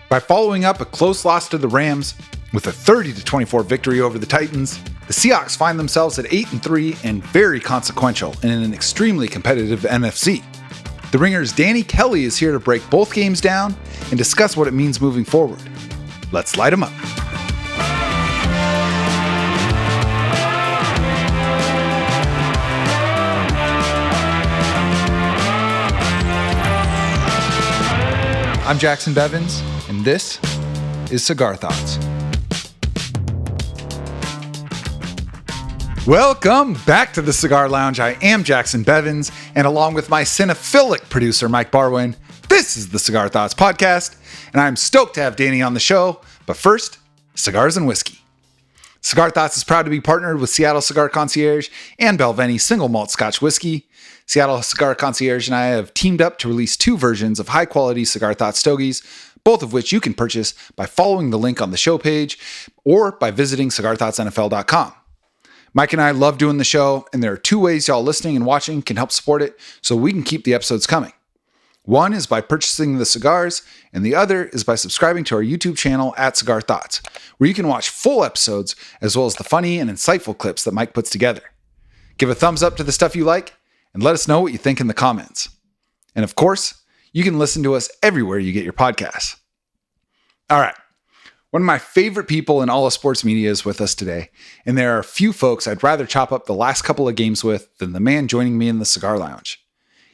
By following up a close loss to the Rams with a 30-24 victory over the Titans, the Seahawks find themselves at 8-3 and very consequential in an extremely competitive NFC. The Ringer's Danny Kelly is here to break both games down and discuss what it means moving forward. Let's light them up. I'm Jacson Bevins, and this is Cigar Thoughts. Welcome back to the Cigar Lounge. I am Jacson Bevins, and along with my cinephilic producer, Mike Barwin, this is the Cigar Thoughts podcast, and I'm stoked to have Danny on the show. But first, cigars and whiskey. Cigar Thoughts is proud to be partnered with Seattle Cigar Concierge and Balvenie Single Malt Scotch Whiskey. Seattle Cigar Concierge and I have teamed up to release two versions of high-quality Cigar Thoughts stogies, both of which you can purchase by following the link on the show page or by visiting cigarthoughtsnfl.com. Mike and I love doing the show, and there are two ways y'all listening and watching can help support it so we can keep the episodes coming. One is by purchasing the cigars, and the other is by subscribing to our YouTube channel at Cigar Thoughts, where you can watch full episodes as well as the funny and insightful clips that Mike puts together. Give a thumbs up to the stuff you like, and let us know what you think in the comments. And of course, you can listen to us everywhere you get your podcasts. All right. One of my favorite people in all of sports media is with us today, and there are a few folks I'd rather chop up the last couple of games with than the man joining me in the Cigar Lounge.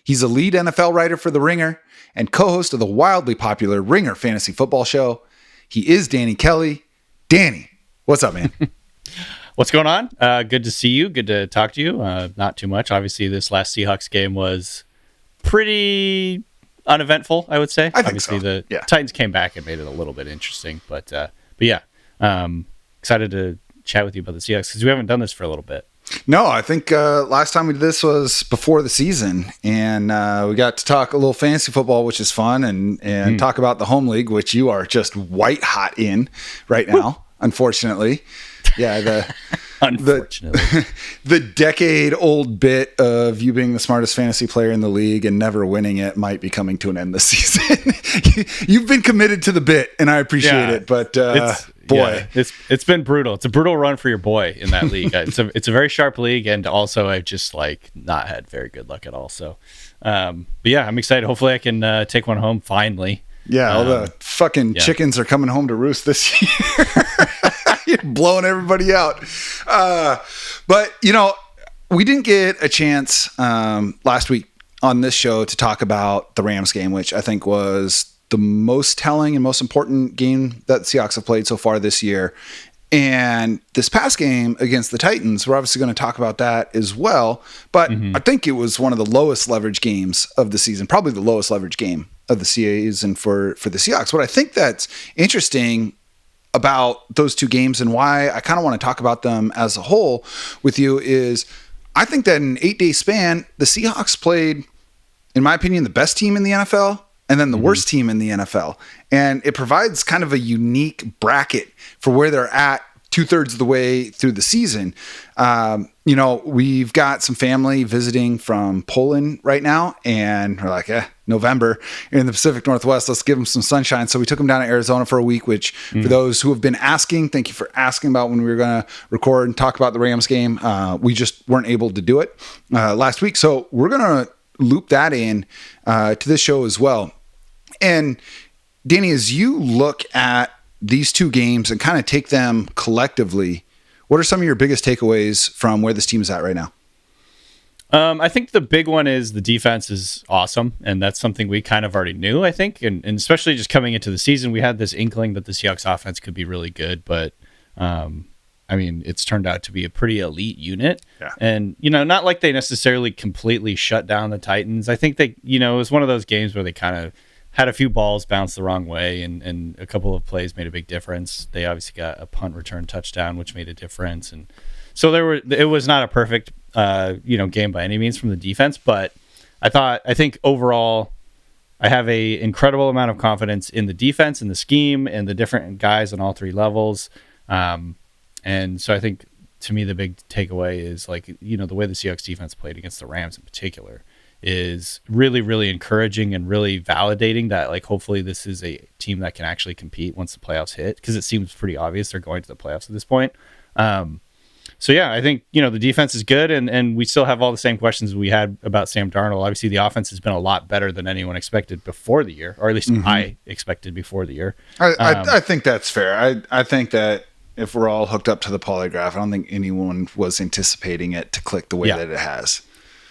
He's a lead NFL writer for The Ringer and co-host of the wildly popular Ringer Fantasy Football Show. He is Danny Kelly. Danny, what's up, man? What's going on? Good to see you. Good to talk to you. Not too much. Obviously, this last Seahawks game was pretty uneventful, I would say. I think Obviously, so. The Titans came back and made it a little bit interesting. But yeah, excited to chat with you about the Seahawks because we haven't done this for a little bit. No, I think last time we did this was before the season, and we got to talk a little fantasy football, which is fun, and talk about the home league, which you are just white hot in right now, unfortunately. Yeah, Unfortunately. The decade-old bit of you being the smartest fantasy player in the league and never winning it might be coming to an end this season. You've been committed to the bit, and I appreciate it. But boy, it's been brutal. It's a brutal run for your boy in that league. It's a very sharp league, and also I've just not had very good luck at all. So, but yeah, I'm excited. Hopefully, I can take one home finally. Yeah, all the fucking chickens are coming home to roost this year. You're blowing everybody out. But, we didn't get a chance last week on this show to talk about the Rams game, which I think was the most telling and most important game that the Seahawks have played so far this year. And this past game against the Titans, we're obviously going to talk about that as well. But I think it was one of the lowest leverage games of the season, probably the lowest leverage game of the season for the Seahawks. What I think that's interesting about those two games and why I kind of want to talk about them as a whole with you is I think that in an 8-day span, the Seahawks played, in my opinion, the best team in the NFL and then the worst team in the NFL. And it provides kind of a unique bracket for where they're at 2/3 of the way through the season. We've got some family visiting from Poland right now, and we're like, November in the Pacific Northwest, let's give them some sunshine. So we took them down to Arizona for a week, which for those who have been asking, thank you for asking about when we were going to record and talk about the Rams game. We just weren't able to do it last week. So we're going to loop that in to this show as well. And Danny, as you look at these two games and kind of take them collectively, what are some of your biggest takeaways from where this team is at right now? I think the big one is the defense is awesome, and that's something we kind of already knew, I think, and especially just coming into the season, we had this inkling that the Seahawks offense could be really good, but it's turned out to be a pretty elite unit. Yeah. And, not like they necessarily completely shut down the Titans. I think they, it was one of those games where they kind of had a few balls bounce the wrong way, and a couple of plays made a big difference. They obviously got a punt return touchdown, which made a difference. And so it was not a perfect, game by any means from the defense, but I think overall I have a incredible amount of confidence in the defense and the scheme and the different guys on all three levels. And so I think to me, the big takeaway is the way the Seahawks defense played against the Rams in particular is really, really encouraging and really validating that, like, hopefully this is a team that can actually compete once the playoffs hit, because it seems pretty obvious they're going to the playoffs at this point. So yeah, I think, the defense is good, and we still have all the same questions we had about Sam Darnold. Obviously, the offense has been a lot better than anyone expected before the year, or at least I expected before the year. I think that's fair. I think that if we're all hooked up to the polygraph, I don't think anyone was anticipating it to click the way that it has.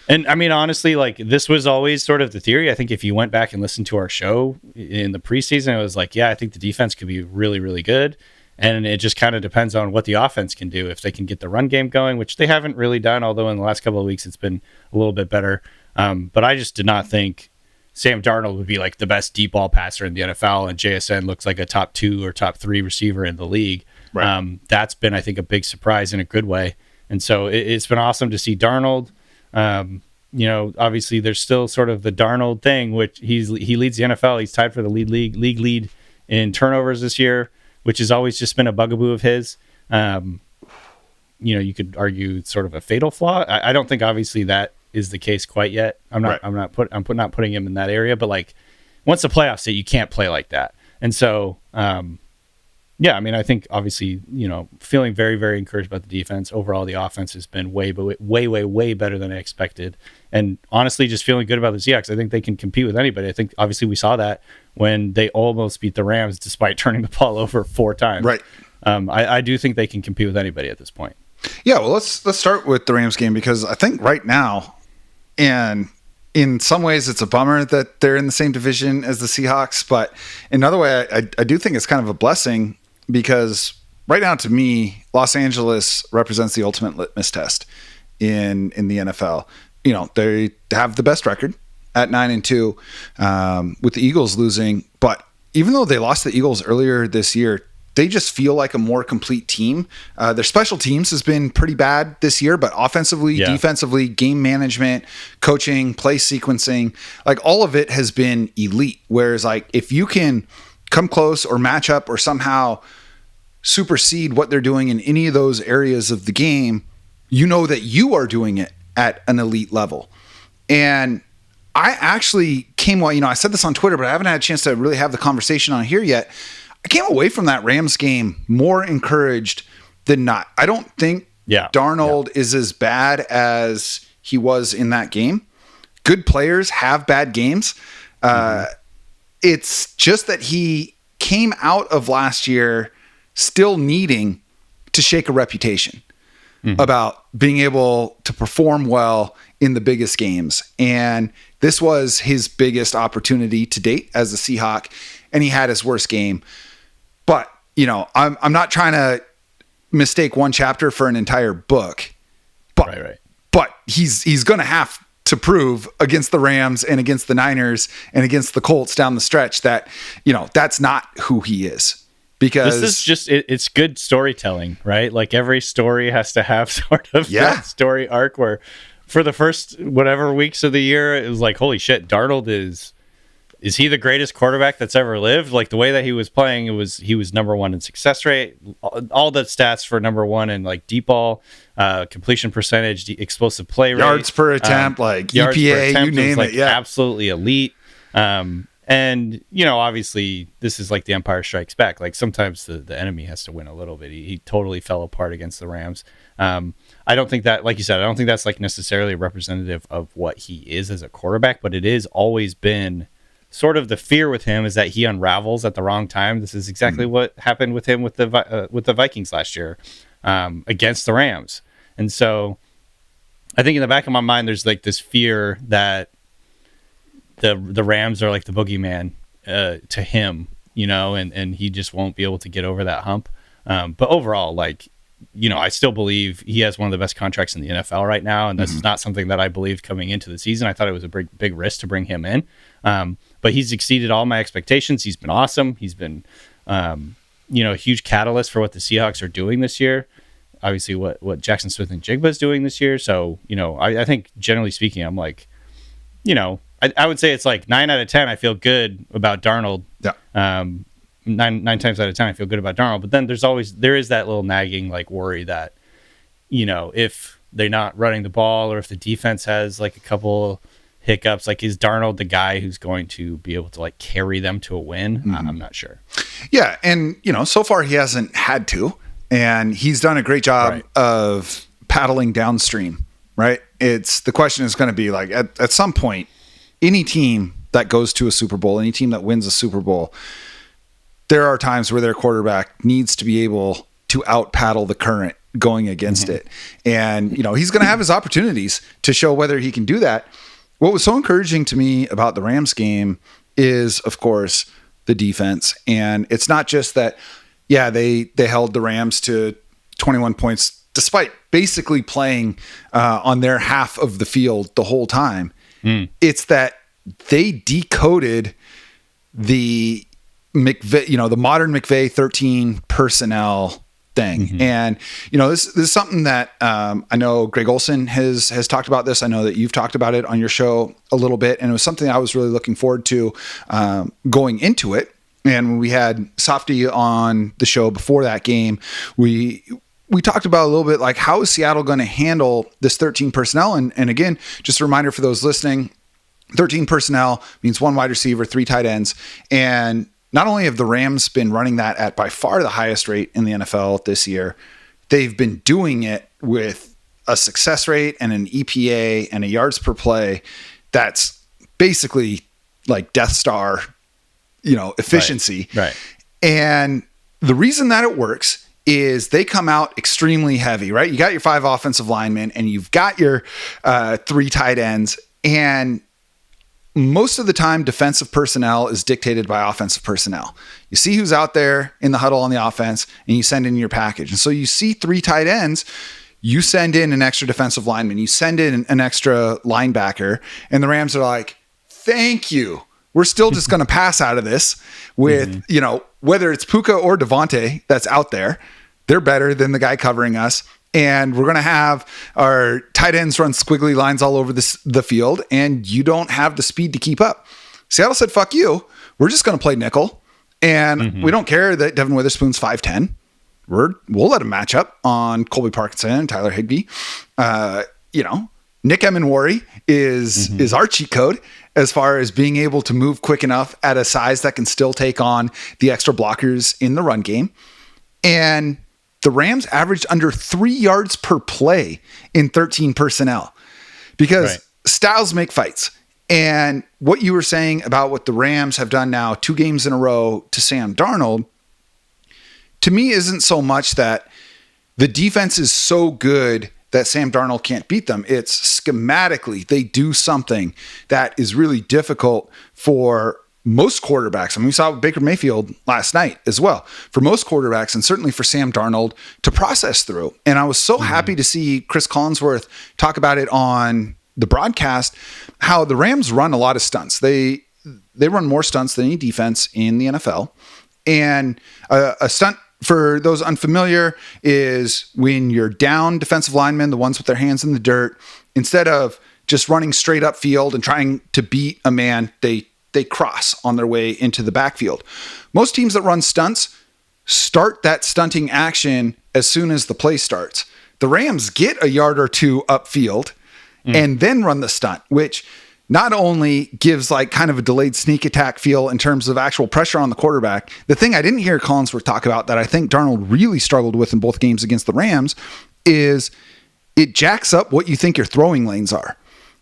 And I mean, honestly, like, this was always sort of the theory. I think if you went back and listened to our show in the preseason, it was like, yeah, I think the defense could be really, really good. And it just kind of depends on what the offense can do. If they can get the run game going, which they haven't really done, although in the last couple of weeks it's been a little bit better. But I just did not think Sam Darnold would be like the best deep ball passer in the NFL, and JSN looks like a top 2 or top 3 receiver in the league. Right. That's been, I think, a big surprise in a good way. And so it's been awesome to see Darnold. Obviously there's still sort of the Darnold thing, which he leads the NFL. He's tied for the league lead in turnovers this year, which has always just been a bugaboo of his. You could argue it's sort of a fatal flaw. I don't think obviously that is the case quite yet. I'm not putting him in that area, but like, once the playoffs hit, you can't play like that. And so, I think obviously, feeling very, very encouraged about the defense. Overall, the offense has been way better than I expected. And honestly, just feeling good about the Seahawks. I think they can compete with anybody. I think obviously we saw that when they almost beat the Rams despite turning the ball over 4 times. Right. I do think they can compete with anybody at this point. Yeah, well, let's start with the Rams game, because I think right now, and in some ways it's a bummer that they're in the same division as the Seahawks, but in another way, I do think it's kind of a blessing, because right now, to me, Los Angeles represents the ultimate litmus test in the NFL. They have the best record at 9-2, with the Eagles losing. But even though they lost the Eagles earlier this year, they just feel like a more complete team. Their special teams has been pretty bad this year, but offensively, defensively, game management, coaching, play sequencing, like, all of it has been elite. Whereas, like, if you can come close or match up or somehow supersede what they're doing in any of those areas of the game, you know that you are doing it at an elite level. And I actually I said this on Twitter, but I haven't had a chance to really have the conversation on here yet. I came away from that Rams game more encouraged than not. I don't think Darnold is as bad as he was in that game. Good players have bad games. It's just that he came out of last year still needing to shake a reputation about being able to perform well in the biggest games. And this was his biggest opportunity to date as a Seahawk, and he had his worst game. But, I'm not trying to mistake one chapter for an entire book. But, but he's going to have to prove against the Rams and against the Niners and against the Colts down the stretch that, that's not who he is. Because this is just, it's good storytelling, right? Like, every story has to have sort of that story arc where for the first whatever weeks of the year, it was like, holy shit, Darnold is he the greatest quarterback that's ever lived? Like, the way that he was playing, he was number 1 in success rate, all the stats for number 1 in, like, deep ball, completion percentage, explosive play rate, yards per attempt, like EPA, you name it. Yeah, absolutely elite. And, obviously this is like the Empire Strikes Back. Like, sometimes the enemy has to win a little bit. He totally fell apart against the Rams. I don't think that, like you said, I don't think that's like necessarily representative of what he is as a quarterback, but it is always been sort of the fear with him is that he unravels at the wrong time. This is exactly what happened with him with the Vikings last year against the Rams. And so I think in the back of my mind, there's like this fear that the Rams are like the boogeyman to him, and he just won't be able to get over that hump. But overall, like, I still believe he has one of the best contracts in the NFL right now, and this is not something that I believed coming into the season. I thought it was a big risk to bring him in, but he's exceeded all my expectations. He's been awesome. He's been, a huge catalyst for what the Seahawks are doing this year. Obviously, what Jacson Smith-Njigba is doing this year. So, I think generally speaking, I'm like, I would say it's like 9 out of 10. I feel good about Darnold. Yeah. Nine times out of 10, I feel good about Darnold. But then there is that little nagging like worry that, if they're not running the ball or if the defense has like a couple hiccups. Like, is Darnold the guy who's going to be able to like carry them to a win? I'm not sure. Yeah, and so far he hasn't had to, and he's done a great job of paddling downstream. Right? The question is going to be like at some point, any team that goes to a Super Bowl, any team that wins a Super Bowl, there are times where their quarterback needs to be able to out paddle the current going against it. And, he's going to have his opportunities to show whether he can do that. What was so encouraging to me about the Rams game is, of course, the defense. And it's not just that, they held the Rams to 21 points despite basically playing on their half of the field the whole time. It's that they decoded the the modern McVay 13 personnel thing. And, this is something that I know Greg Olson has talked about this. I know that you've talked about it on your show a little bit. And it was something I was really looking forward to going into it. And when we had Softy on the show before that game, we talked about a little bit like how is Seattle going to handle this 13 personnel? And again, just a reminder for those listening, 13 personnel means 1 wide receiver, 3 tight ends. And not only have the Rams been running that at by far the highest rate in the NFL this year, they've been doing it with a success rate and an EPA and a yards per play that's basically like Death Star, efficiency. Right. And the reason that it works is they come out extremely heavy, right? You got your 5 offensive linemen and you've got your 3 tight ends, and most of the time defensive personnel is dictated by offensive personnel. You see who's out there in the huddle on the offense and you send in your package. And so you see 3 tight ends, you send in an extra defensive lineman, you send in an extra linebacker, and the Rams are like, thank you. We're still just going to pass out of this with, whether it's Puka or Devontae that's out there, they're better than the guy covering us. And we're going to have our tight ends run squiggly lines all over the field, and you don't have the speed to keep up. Seattle said, fuck you. We're just going to play nickel. And we don't care that Devin Witherspoon's 5'10". We'll let him match up on Colby Parkinson and Tyler Higbee. Nick Emenwari is our cheat code as far as being able to move quick enough at a size that can still take on the extra blockers in the run game. And the Rams averaged under 3 yards per play in 13 personnel because styles make fights. And what you were saying about what the Rams have done now 2 games in a row to Sam Darnold, to me, isn't so much that the defense is so good that Sam Darnold can't beat them. It's schematically, they do something that is really difficult for most quarterbacks. I mean, we saw Baker Mayfield last night as well. For most quarterbacks, and certainly for Sam Darnold to process through. And I was so happy to see Chris Collinsworth talk about it on the broadcast, how the Rams run a lot of stunts. They run more stunts than any defense in the NFL. And a stunt, for those unfamiliar, is when you're down defensive linemen, the ones with their hands in the dirt, instead of just running straight up field and trying to beat a man, they cross on their way into the backfield. Most teams that run stunts start that stunting action as soon as the play starts. The Rams get a yard or 2 upfield and then run the stunt, which not only gives like kind of a delayed sneak attack feel in terms of actual pressure on the quarterback. The thing I didn't hear Collinsworth talk about that I think Darnold really struggled with in both games against the Rams is it jacks up what you think your throwing lanes are.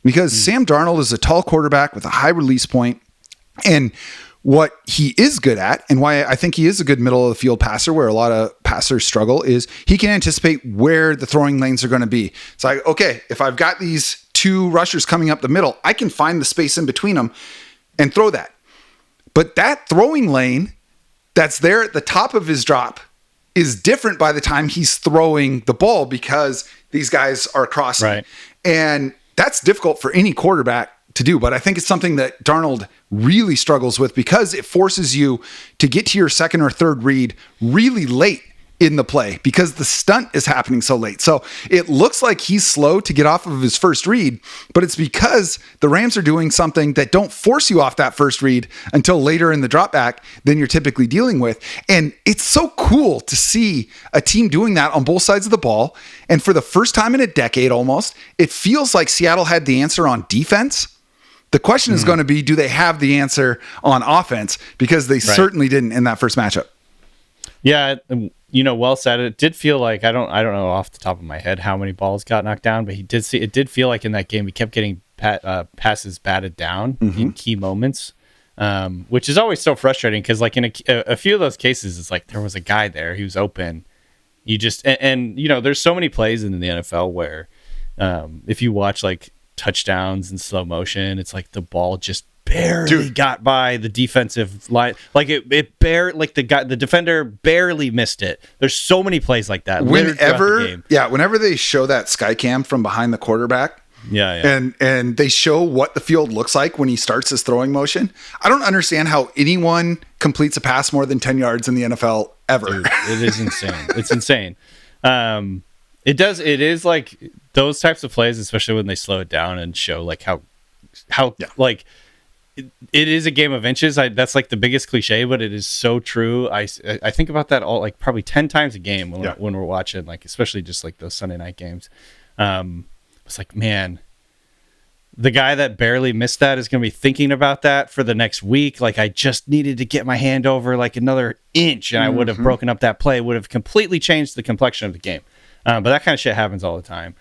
Because Sam Darnold is a tall quarterback with a high release point. And what he is good at, and why I think he is a good middle of the field passer where a lot of passers struggle, is he can anticipate where the throwing lanes are going to be. It's like, okay, if I've got these 2 rushers coming up the middle, I can find the space in between them and throw that. But that throwing lane that's there at the top of his drop is different by the time he's throwing the ball because these guys are crossing. Right. And that's difficult for any quarterback to do. But I think it's something that Darnold really struggles with because it forces you to get to your second or third read really late in the play because the stunt is happening so late. So it looks like he's slow to get off of his first read, but it's because the Rams are doing something that don't force you off that first read until later in the drop back than you're typically dealing with. And it's so cool to see a team doing that on both sides of the ball. And for the first time in a decade almost, it feels like Seattle had the answer on defense. The question is going to be, do they have the answer on offense? Because they certainly didn't in that first matchup. Yeah, well said. It did feel like I don't know off the top of my head how many balls got knocked down, but it did feel like in that game he kept getting passes batted down in key moments, which is always so frustrating because like in a few of those cases, it's like there was a guy there, he was open. You just and there's so many plays in the NFL where if you watch like touchdowns in slow motion, it's like the ball just barely got by the defensive line, like the defender barely missed it. There's so many plays like that whenever they show that sky cam from behind the quarterback, and they show what the field looks like when he starts his throwing motion, I don't understand how anyone completes a pass more than 10 yards in the NFL ever. Dude, it is insane. It's insane. It is like those types of plays, especially when they slow it down and show like how like it is a game of inches. That's like the biggest cliche, but it is so true. I think about that all like probably 10 times a game when we're watching, like especially just like those Sunday night games. It's like, man, the guy that barely missed that is going to be thinking about that for the next week. Like I just needed to get my hand over like another inch, and I would have broken up that play. Would have completely changed the complexion of the game. But that kind of shit happens all the time.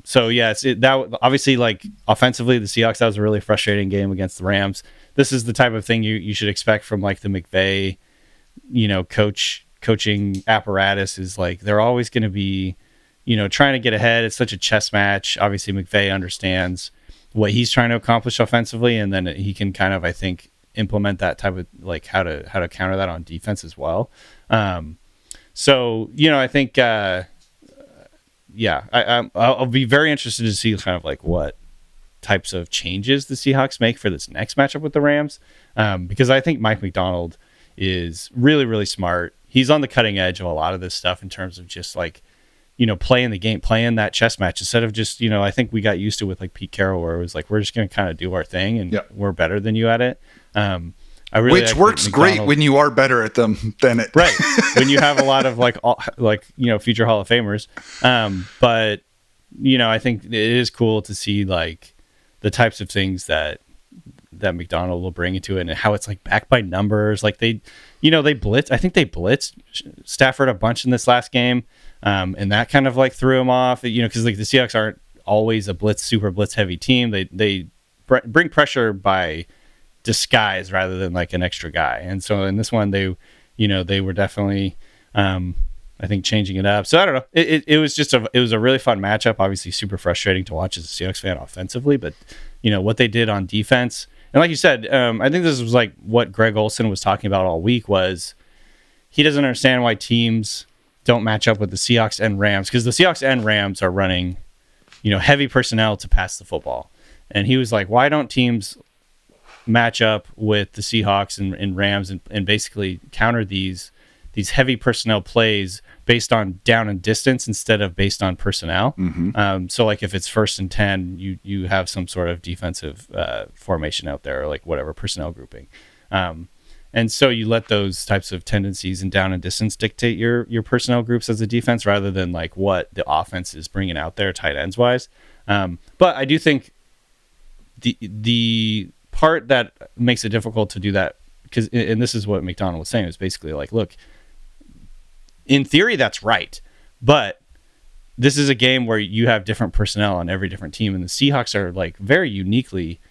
So yeah, that obviously like offensively, the Seahawks, that was a really frustrating game against the Rams. This is the type of thing you should expect from like the McVay, coaching apparatus is like, they're always going to be, trying to get ahead. It's such a chess match. Obviously McVay understands what he's trying to accomplish offensively. And then he can kind of, I think, implement that type of like how to counter that on defense as well. So, I think, I'll be very interested to see kind of like what types of changes the Seahawks make for this next matchup with the Rams, because I think Mike Macdonald is really, really smart. He's on the cutting edge of a lot of this stuff in terms of just like, playing the game, playing that chess match instead of just, I think we got used to with like Pete Carroll where it was like, we're just going to kind of do our thing and we're better than you at it. Which works great when you are better at them than it. Right. When you have a lot of future Hall of Famers. But, I think it is cool to see like the types of things that McDonald will bring into it and how it's like backed by numbers. Like they blitzed. I think they blitzed Stafford a bunch in this last game. And that kind of like threw him off, because like the Seahawks aren't always a super blitz heavy team. They bring pressure by disguise rather than like an extra guy. And so in this one, they were definitely, I think, changing it up. So I don't know. It was a really fun matchup. Obviously super frustrating to watch as a Seahawks fan offensively, but what they did on defense. And like you said, I think this was like what Greg Olsen was talking about all week was he doesn't understand why teams don't match up with the Seahawks and Rams, because the Seahawks and Rams are running, heavy personnel to pass the football. And he was like, why don't teams match up with the Seahawks and Rams and basically counter these heavy personnel plays based on down and distance instead of based on personnel. So like if it's 1st and 10, you have some sort of defensive formation out there, or like whatever personnel grouping. And so you let those types of tendencies and down and distance dictate your personnel groups as a defense rather than like what the offense is bringing out there tight ends wise. But I do think the part that makes it difficult to do that, and this is what McDonald was saying, is basically like, look, in theory, that's right. But this is a game where you have different personnel on every different team. And the Seahawks are like very uniquely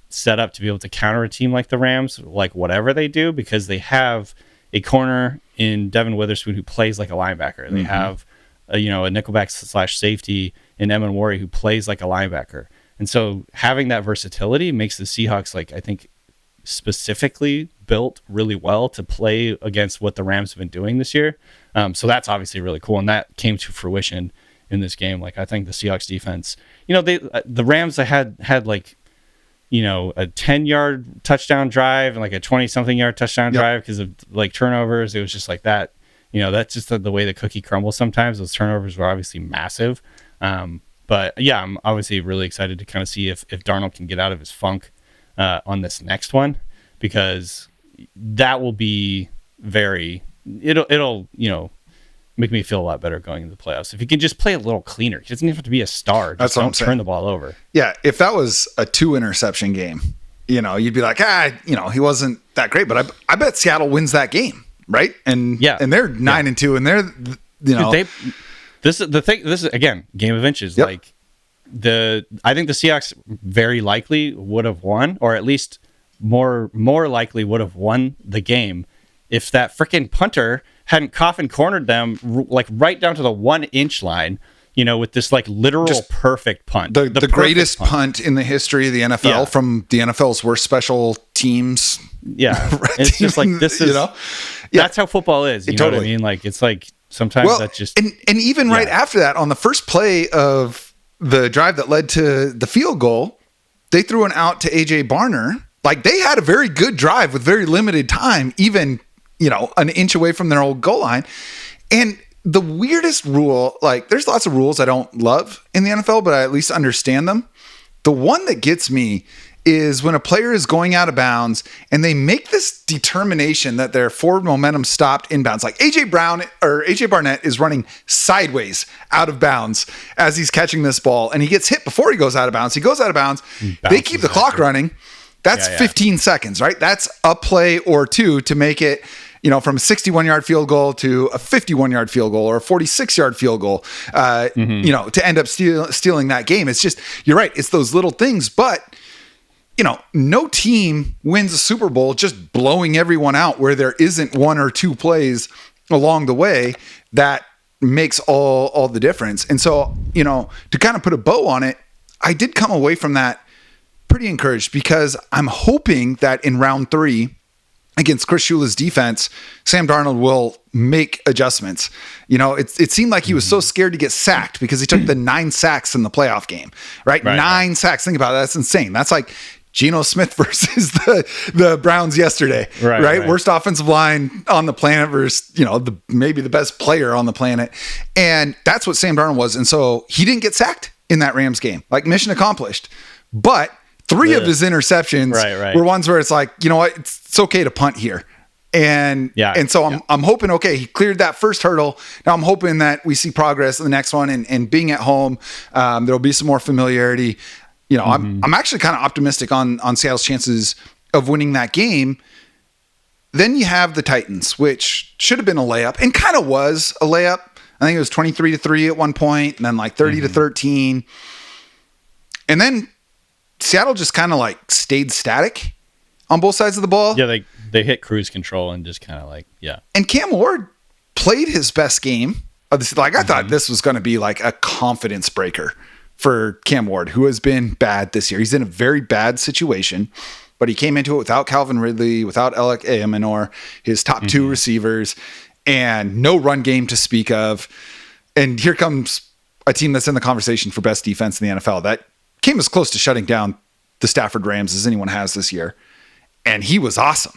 set up to be able to counter a team like the Rams, like whatever they do, because they have a corner in Devin Witherspoon who plays like a linebacker. They have a nickelback / safety in Emin Wari who plays like a linebacker. And so having that versatility makes the Seahawks, like, I think, specifically built really well to play against what the Rams have been doing this year. So that's obviously really cool. And that came to fruition in this game. Like, I think the Seahawks defense, the Rams had like, a 10-yard touchdown drive and like a 20-something yard touchdown drive because of like turnovers. It was just like that. That's just the way the cookie crumbles sometimes. Those turnovers were obviously massive. But yeah, I'm obviously really excited to kind of see if Darnold can get out of his funk on this next one, because that will be it'll make me feel a lot better going into the playoffs. If he can just play a little cleaner, he doesn't even have to be a star. Just don't turn the ball over. Yeah, if that was a 2 interception game, you'd be like, he wasn't that great. But I bet Seattle wins that game, right? And they're 9-2, and they're this is the thing. This is again game of inches. Yep. Like I think the Seahawks very likely would have won, or at least more likely would have won the game if that freaking punter hadn't coffin cornered them like right down to the 1-inch line, with this like literal just perfect punt. The greatest punt in the history of the NFL from the NFL's worst special teams. Yeah. It's just like, this is, that's how football is. You know what I mean? Like, it's like sometimes that just. And even right after that, on the first play of the drive that led to the field goal, they threw an out to AJ Barner. Like, they had a very good drive with very limited time, even, an inch away from their old goal line. And the weirdest rule, like, there's lots of rules I don't love in the NFL, but I at least understand them. The one that gets me is when a player is going out of bounds and they make this determination that their forward momentum stopped inbounds. Like AJ Barnett is running sideways out of bounds as he's catching this ball, and he gets hit before he goes out of bounds. He goes out of bounds. They keep the clock running. That's 15 seconds, right? That's a play or two to make it, from a 61-yard field goal to a 51-yard field goal or a 46-yard field goal, to end up stealing that game. It's just, you're right. It's those little things, but no team wins a Super Bowl just blowing everyone out where there isn't one or two plays along the way that makes all the difference. And so, to kind of put a bow on it, I did come away from that pretty encouraged, because I'm hoping that in round 3 against Chris Shula's defense, Sam Darnold will make adjustments. It seemed like he was so scared to get sacked because he took the 9 sacks in the playoff game, right? 9 sacks. Think about it. That's insane. That's like Geno Smith versus the Browns yesterday, right? Worst offensive line on the planet versus, maybe the best player on the planet. And that's what Sam Darnold was. And so he didn't get sacked in that Rams game, like mission accomplished. But 3 of his interceptions were ones where it's like, it's okay to punt here. And so I'm hoping, he cleared that first hurdle. Now I'm hoping that we see progress in the next one, and being at home, there'll be some more familiarity. I'm actually kind of optimistic on Seattle's chances of winning that game. Then you have the Titans, which should have been a layup and kind of was a layup. I think it was 23-3 at one point, and then like 30-13. And then Seattle just kind of like stayed static on both sides of the ball. Yeah, they hit cruise control and just kind of like, And Cam Ward played his best game of this. Like, I thought this was going to be like a confidence breaker for Cam Ward, who has been bad this year. He's in a very bad situation, but he came into it without Calvin Ridley, without Alec Ayamanor, his top 2 receivers, and no run game to speak of. And here comes a team that's in the conversation for best defense in the NFL that came as close to shutting down the Stafford Rams as anyone has this year. And he was awesome.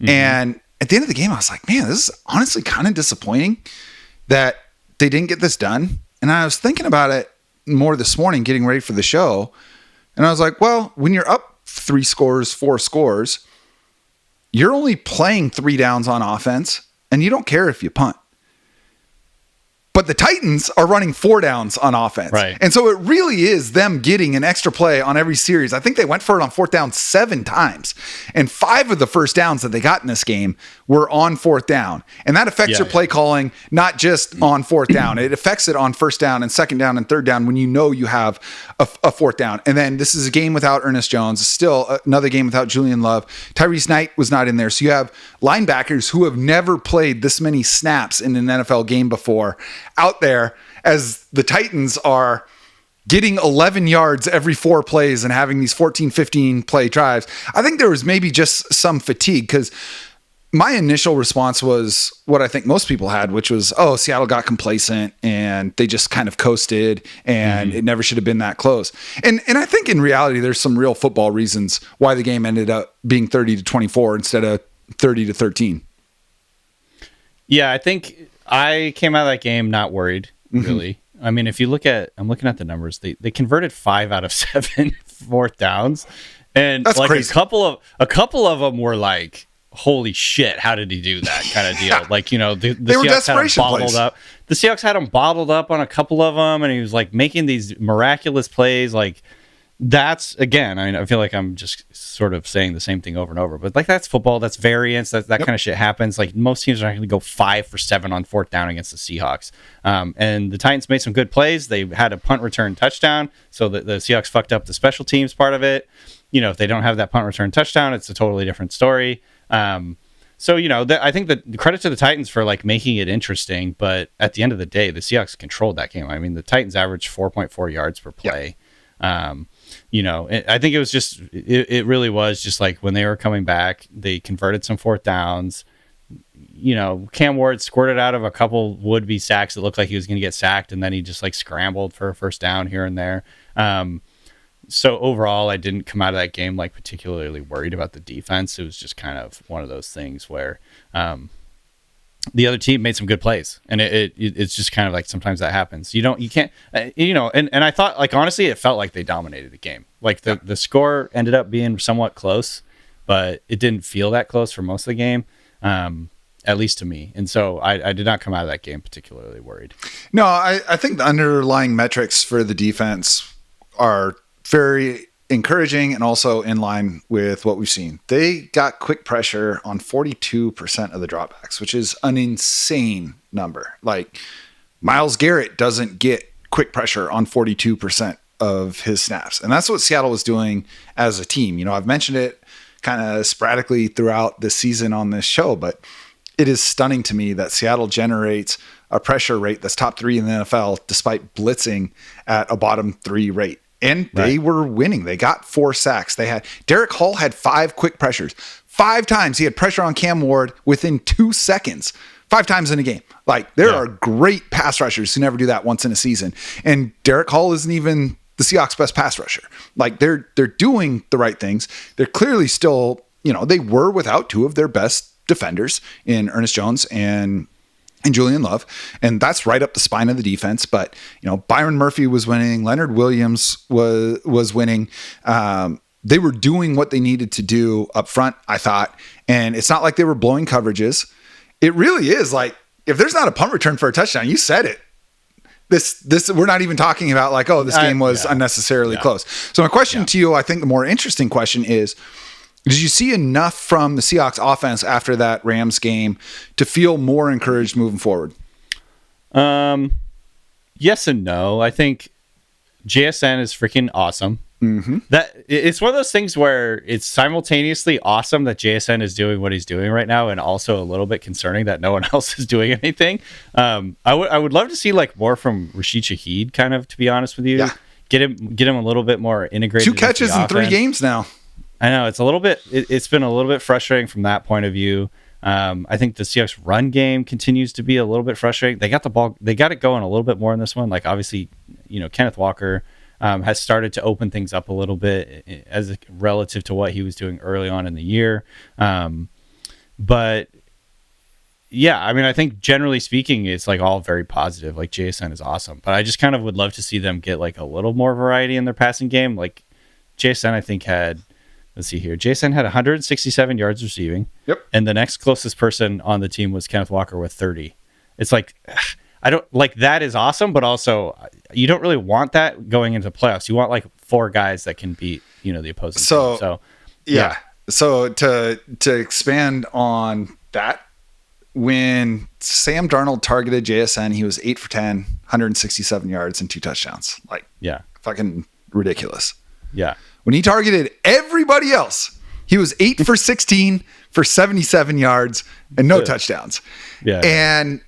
And at the end of the game, I was like, man, this is honestly kind of disappointing that they didn't get this done. And I was thinking about it more this morning, getting ready for the show. And I was like, well, when you're up 3 scores, 4 scores, you're only playing 3 downs on offense, and you don't care if you punt. But the Titans are running 4 downs on offense. Right. And so it really is them getting an extra play on every series. I think they went for it on 4th down 7 times. And 5 of the first downs that they got in this game were on 4th down. And that affects your play calling, not just on 4th down. It affects it on 1st down and 2nd down and 3rd down when you have a 4th down. And then this is a game without Ernest Jones. It's still another game without Julian Love. Tyrese Knight was not in there. So you have linebackers who have never played this many snaps in an NFL game before out there, as the Titans are getting 11 yards every 4 plays and having these 14, 15 play drives. I think there was maybe just some fatigue, because my initial response was what I think most people had, which was, Seattle got complacent and they just kind of coasted, and it never should have been that close. And I think in reality, there's some real football reasons why the game ended up being 30-24 instead of 30-13. Yeah, I think I came out of that game not worried, really. I mean, if you I'm looking at the numbers, they converted 5 out of 7 4th downs, and that's like crazy. a couple of them were like holy shit, how did he do that kind of deal? Like, the they were Seahawks had him desperation bottled plays. up. The Seahawks had him bottled up on a couple of them, and he was like making these miraculous plays. Like, that's, again, I mean, I feel like I'm just sort of saying the same thing over and over, but like, that's football, that's variance, that kind of shit happens. Like, most teams are not going to go 5 for 7 on 4th down against the Seahawks. And the Titans made some good plays. They had a punt return touchdown, so the Seahawks fucked up the special teams part of it. If they don't have that punt return touchdown, it's a totally different story. So, I think that the credit to the Titans for like making it interesting, but at the end of the day, the Seahawks controlled that game. I mean, the Titans averaged 4.4 yards per play. I think it was just, it really was just like when they were coming back, they converted some 4th downs. Cam Ward squirted out of a couple would-be sacks that looked like he was going to get sacked, and then he just like scrambled for a 1st down here and there. So overall, I didn't come out of that game like particularly worried about the defense. It was just kind of one of those things where the other team made some good plays, and it's just kind of like sometimes that happens. You can't, and I thought, like, honestly, it felt like they dominated the game. Like the score ended up being somewhat close, but it didn't feel that close for most of the game, at least to me. And so I did not come out of that game particularly worried. No, I think the underlying metrics for the defense are very encouraging and also in line with what we've seen. They got quick pressure on 42% of the dropbacks, which is an insane number. Like, Myles Garrett doesn't get quick pressure on 42% of his snaps. And that's what Seattle was doing as a team. I've mentioned it kind of sporadically throughout the season on this show, but it is stunning to me that Seattle generates a pressure rate that's top 3 in the NFL despite blitzing at a bottom 3 rate. And they were winning. They got 4 sacks. Derek Hall had 5 quick pressures. 5 times he had pressure on Cam Ward within 2 seconds. 5 times in a game. Like, there are great pass rushers who never do that once in a season. And Derek Hall isn't even the Seahawks' best pass rusher. Like, they're doing the right things. They're clearly still, they were without 2 of their best defenders in Ernest Jones and Julian Love, and that's right up the spine of the defense. But Byron Murphy was winning, Leonard Williams was winning. They were doing what they needed to do up front, I thought, and it's not like they were blowing coverages. It really is like, if there's not a punt return for a touchdown, you said it. This we're not even talking about like, oh, this game was unnecessarily close. So my question to you, I think the more interesting question is, did you see enough from the Seahawks offense after that Rams game to feel more encouraged moving forward? Yes and no. I think JSN is freaking awesome. Mm-hmm. That it's one of those things where it's simultaneously awesome that JSN is doing what he's doing right now, and also a little bit concerning that no one else is doing anything. I would love to see like more from Rashid Shaheed, kind of, to be honest with you. Yeah. Get him a little bit more integrated. 2 catches in 3 games now. I know it's a little bit. It's been a little bit frustrating from that point of view. I think the Seahawks run game continues to be a little bit frustrating. They got the ball. They got it going a little bit more in this one. Like, obviously, Kenneth Walker has started to open things up a little bit as relative to what he was doing early on in the year. But yeah, I mean, I think generally speaking, it's like all very positive. Like, JSN is awesome, but I just kind of would love to see them get like a little more variety in their passing game. Like, JSN, I think had. Let's see here. Jason had 167 yards receiving. Yep. And the next closest person on the team was Kenneth Walker with 30. It's like, I don't like, that is awesome, but also you don't really want that going into playoffs. You want like 4 guys that can beat, the opposing team. So yeah. So to expand on that, when Sam Darnold targeted JSN, he was 8 for 10, 167 yards and 2 touchdowns. Like, fucking ridiculous. Yeah. When he targeted everybody else, he was 8 for 16 for 77 yards and no touchdowns. Yeah. And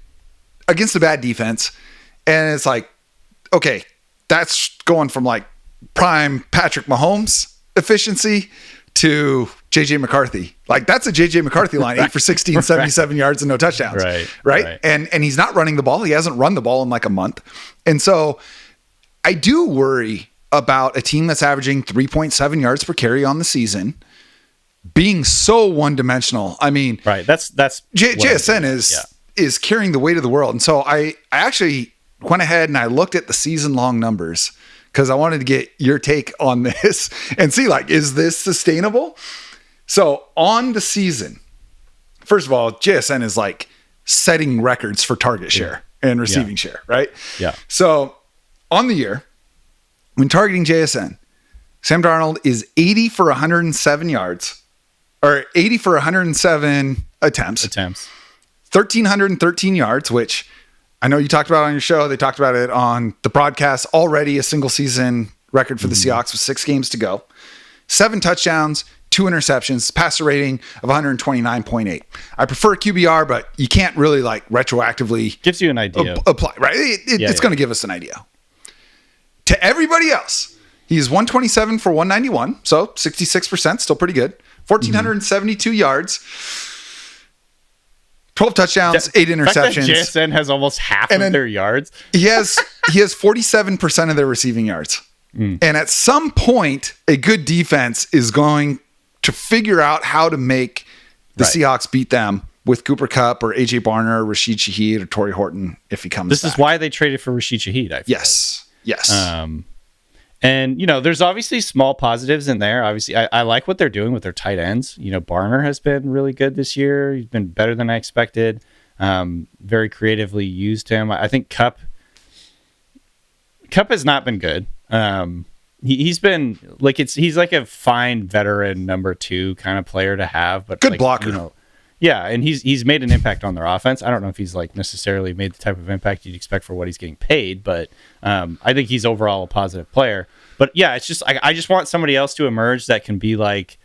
against a bad defense. And it's like, okay, that's going from like prime Patrick Mahomes efficiency to JJ McCarthy. Like, that's a JJ McCarthy line, 8 for 16, 77 yards and no touchdowns. Right. And he's not running the ball. He hasn't run the ball in like a month. And so I do worry about a team that's averaging 3.7 yards per carry on the season being so one-dimensional. I mean, that's JSN is carrying the weight of the world. And so I actually went ahead and I looked at the season-long numbers because I wanted to get your take on this and see, like, is this sustainable? So on the season, first of all, JSN is like setting records for target share and receiving share, right? Yeah. So on the year, when targeting JSN, Sam Darnold is 80 for 107 yards, or 80 for 107 attempts. 1,313 yards, which I know you talked about on your show. They talked about it on the broadcast. Already a single season record for the Seahawks with 6 games to go. 7 touchdowns, 2 interceptions, passer rating of 129.8. I prefer QBR, but you can't really like retroactively gives you an idea. Apply, right? It's going to give us an idea. To everybody else, he's 127 for 191, so 66%, still pretty good. 1,472 yards, 12 touchdowns, 8 interceptions. JSN has almost half of their yards. He has 47% of their receiving yards. And at some point, a good defense is going to figure out how to make the Seahawks beat them with Cooper Kupp or AJ Barner or Rashid Shaheed or Torrey Horton if he comes back. This is why they traded for Rashid Shaheed, I feel Yes. And, there's obviously small positives in there. Obviously, I like what they're doing with their tight ends. Barner has been really good this year. He's been better than I expected. Very creatively used him. I think Kupp has not been good. He's been like he's like a fine veteran number 2 kind of player to have, but good blocker. And he's made an impact on their offense. I don't know if he's like necessarily made the type of impact you'd expect for what he's getting paid, but I think he's overall a positive player. But yeah, it's just I just want somebody else to emerge that can be like,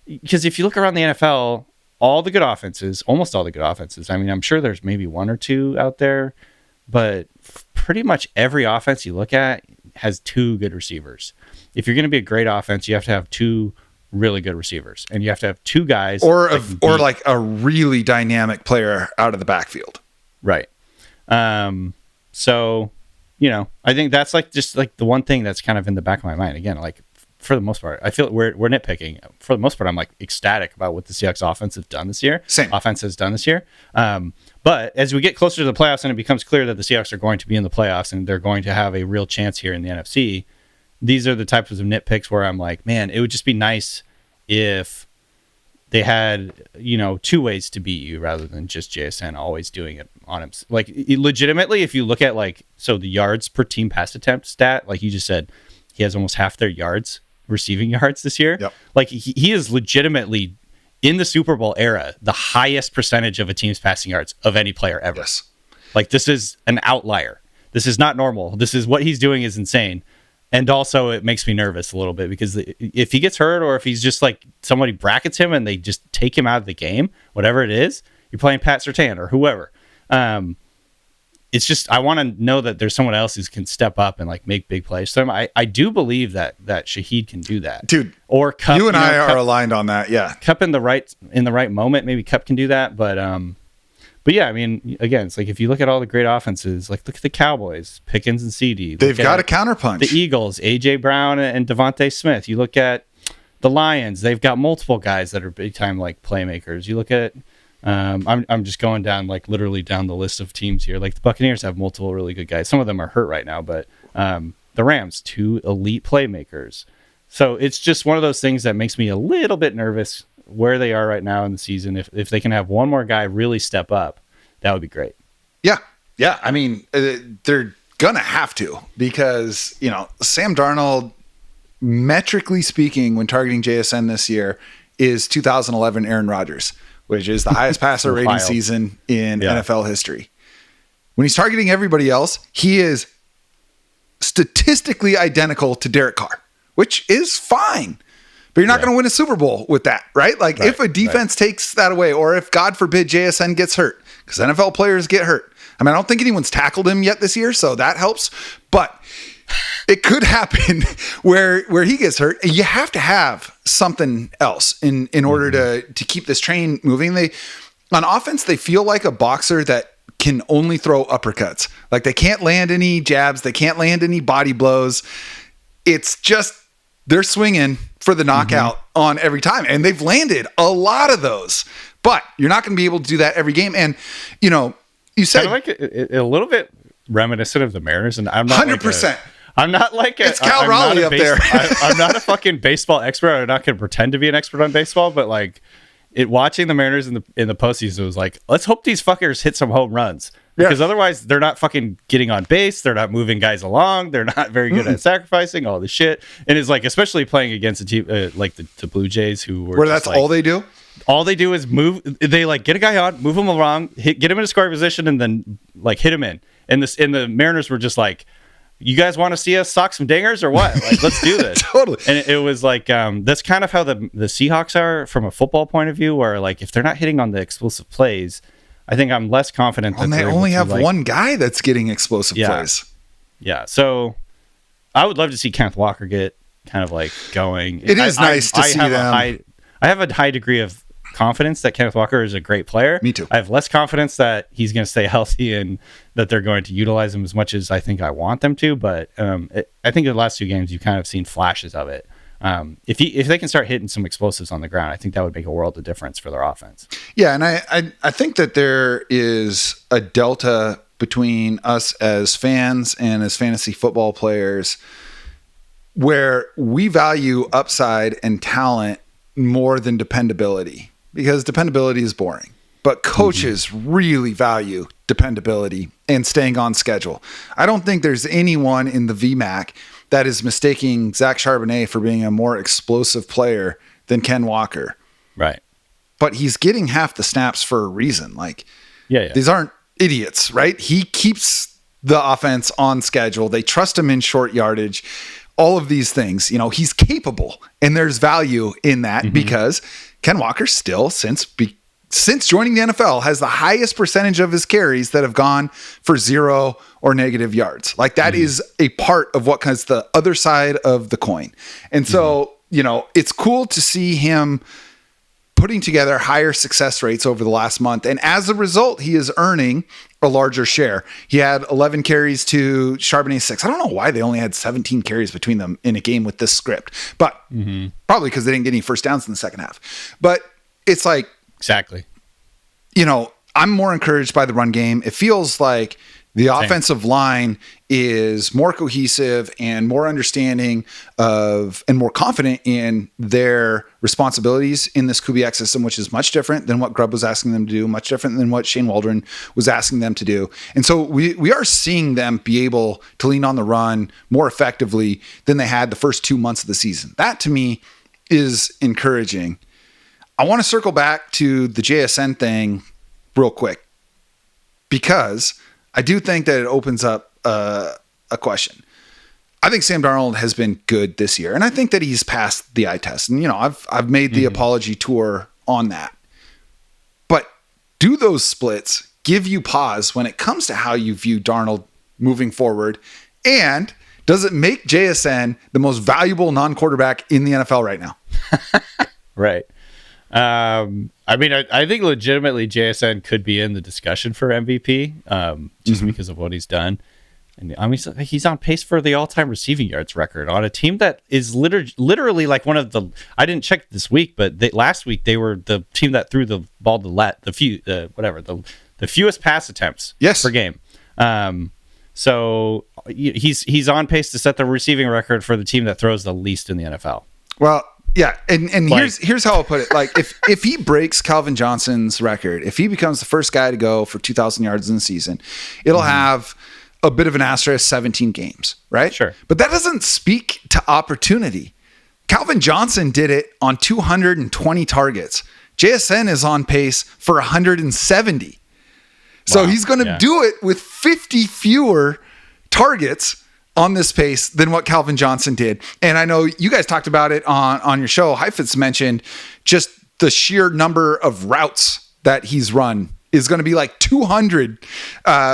because if you look around the NFL, almost all the good offenses. I mean, I'm sure there's maybe 1 or 2 out there, but pretty much every offense you look at has 2 good receivers. If you're going to be a great offense, you have to have 2 really good receivers, and you have to have 2 guys or like a really dynamic player out of the backfield. Right. So, I think that's like just like the one thing that's kind of in the back of my mind. Again, like for the most part, I feel we're nitpicking. For the most part, I'm like ecstatic about what the Seahawks offense has done this year. Offense has done this year. But as we get closer to the playoffs and it becomes clear that the Seahawks are going to be in the playoffs and they're going to have a real chance here in the NFC, these are the types of nitpicks where I'm like, man, it would just be nice if they had, 2 ways to beat you rather than just JSN always doing it on him. Like legitimately, if you look at the yards per team pass attempt stat, like you just said, he has almost half their yards, receiving yards this year. Yep. Like he is legitimately in the Super Bowl era, the highest percentage of a team's passing yards of any player ever. Yes. Like this is an outlier. This is not normal. This is what he's doing is insane. And also it makes me nervous a little bit because if he gets hurt or if he's just like somebody brackets him and they just take him out of the game, whatever it is, you're playing Pat Surtain or whoever. It's just, I want to know that there's someone else who can step up and like make big plays. So I do believe that Shaheed can do that. Dude, or Kupp, you and I are aligned on that. Yeah. Kupp in the right moment, maybe Kupp can do that. But yeah, I mean, again, it's like if you look at all the great offenses, like look at the Cowboys, Pickens and CD. They've got a counterpunch. The Eagles, AJ Brown and Devontae Smith. You look at the Lions, they've got multiple guys that are big time like playmakers. You look at I'm just going down like literally down the list of teams here. Like the Buccaneers have multiple really good guys. Some of them are hurt right now, but the Rams, 2 elite playmakers. So it's just one of those things that makes me a little bit nervous where they are right now in the season. If they can have one more guy really step up, that would be great. Yeah. I mean, they're gonna have to, because Sam Darnold, metrically speaking, when targeting JSN this year, is 2011 Aaron Rodgers, which is the highest passer rating season in NFL history. When he's targeting everybody else, he is statistically identical to Derek Carr, which is fine. But you're not going to win a Super Bowl with that, right? Like if a defense takes that away, or if, God forbid, JSN gets hurt, because NFL players get hurt. I mean, I don't think anyone's tackled him yet this year, so that helps. But it could happen where he gets hurt. You have to have something else in order to keep this train moving. On offense, they feel like a boxer that can only throw uppercuts. Like they can't land any jabs. They can't land any body blows. It's just they're swinging for the knockout on every time. And they've landed a lot of those. But you're not going to be able to do that every game. And, you said... Kind of like a little bit reminiscent of the Mariners. And I'm not 100%. I'm not like it's Cal Raleigh up there. I'm not a fucking baseball expert. I'm not going to pretend to be an expert on baseball, but like watching the Mariners in the postseason was like, let's hope these fuckers hit some home runs. Because otherwise they're not fucking getting on base. They're not moving guys along. They're not very good at sacrificing all the shit. And it's like, especially playing against a team like the Blue Jays, who were where that's like, all they do. All they do is move. They like get a guy on, move him along, get him in a scoring position, and then like hit him in. And the Mariners were just like, you guys want to see us sock some dingers or what? Like, let's do this. Totally. And it was like, that's kind of how the Seahawks are from a football point of view, where like if they're not hitting on the explosive plays, I think I'm less confident. And they only have one guy that's getting explosive plays. Yeah. So I would love to see Kenneth Walker get kind of like going. It is nice to see them. I have a high degree of confidence that Kenneth Walker is a great player. Me too. I have less confidence that he's going to stay healthy and that they're going to utilize him as much as I think I want them to. But I think in the last 2 games, you've kind of seen flashes of it. If they can start hitting some explosives on the ground, I think that would make a world of difference for their offense. Yeah, and I think that there is a delta between us as fans and as fantasy football players where we value upside and talent more than dependability, because dependability is boring. But coaches really value dependability and staying on schedule. I don't think there's anyone in the VMAC that is mistaking Zach Charbonnet for being a more explosive player than Ken Walker. Right. But he's getting half the snaps for a reason. Like, these aren't idiots, right? He keeps the offense on schedule. They trust him in short yardage. All of these things, he's capable, and there's value in that because Ken Walker still, since joining the NFL, has the highest percentage of his carries that have gone for 0 or negative yards. Like that is a part of what comes the other side of the coin. And so, it's cool to see him putting together higher success rates over the last month. And as a result, he is earning a larger share. He had 11 carries to Charbonnet's 6. I don't know why they only had 17 carries between them in a game with this script, but probably because they didn't get any first downs in the second half. But it's like, exactly. I'm more encouraged by the run game. It feels like the offensive line is more cohesive and more understanding of and more confident in their responsibilities in this Kubiak system, which is much different than what Grubb was asking them to do, much different than what Shane Waldron was asking them to do. And so we are seeing them be able to lean on the run more effectively than they had the first 2 months of the season. That to me is encouraging. I want to circle back to the JSN thing real quick, because I do think that it opens up a question. I think Sam Darnold has been good this year, and I think that he's passed the eye test. And I've made the apology tour on that. But do those splits give you pause when it comes to how you view Darnold moving forward? And does it make JSN the most valuable non-quarterback in the NFL right now? Right. I think legitimately JSN could be in the discussion for MVP, just because of what he's done. And he's on pace for the all-time receiving yards record on a team that is literally like one of the. I didn't check this week, but last week they were the team that threw the ball to the fewest pass attempts per game. So he's on pace to set the receiving record for the team that throws the least in the NFL. Well, yeah, and here's how I'll put it. Like if he breaks Calvin Johnson's record, if he becomes the first guy to go for 2,000 yards in the season, it'll have a bit of an asterisk, 17 games, right? Sure. But that doesn't speak to opportunity. Calvin Johnson did it on 220 targets. JSN is on pace for 170. So he's going to do it with 50 fewer targets on this pace than what Calvin Johnson did. And I know you guys talked about it on your show. Heifetz mentioned just the sheer number of routes that he's run is going to be like 200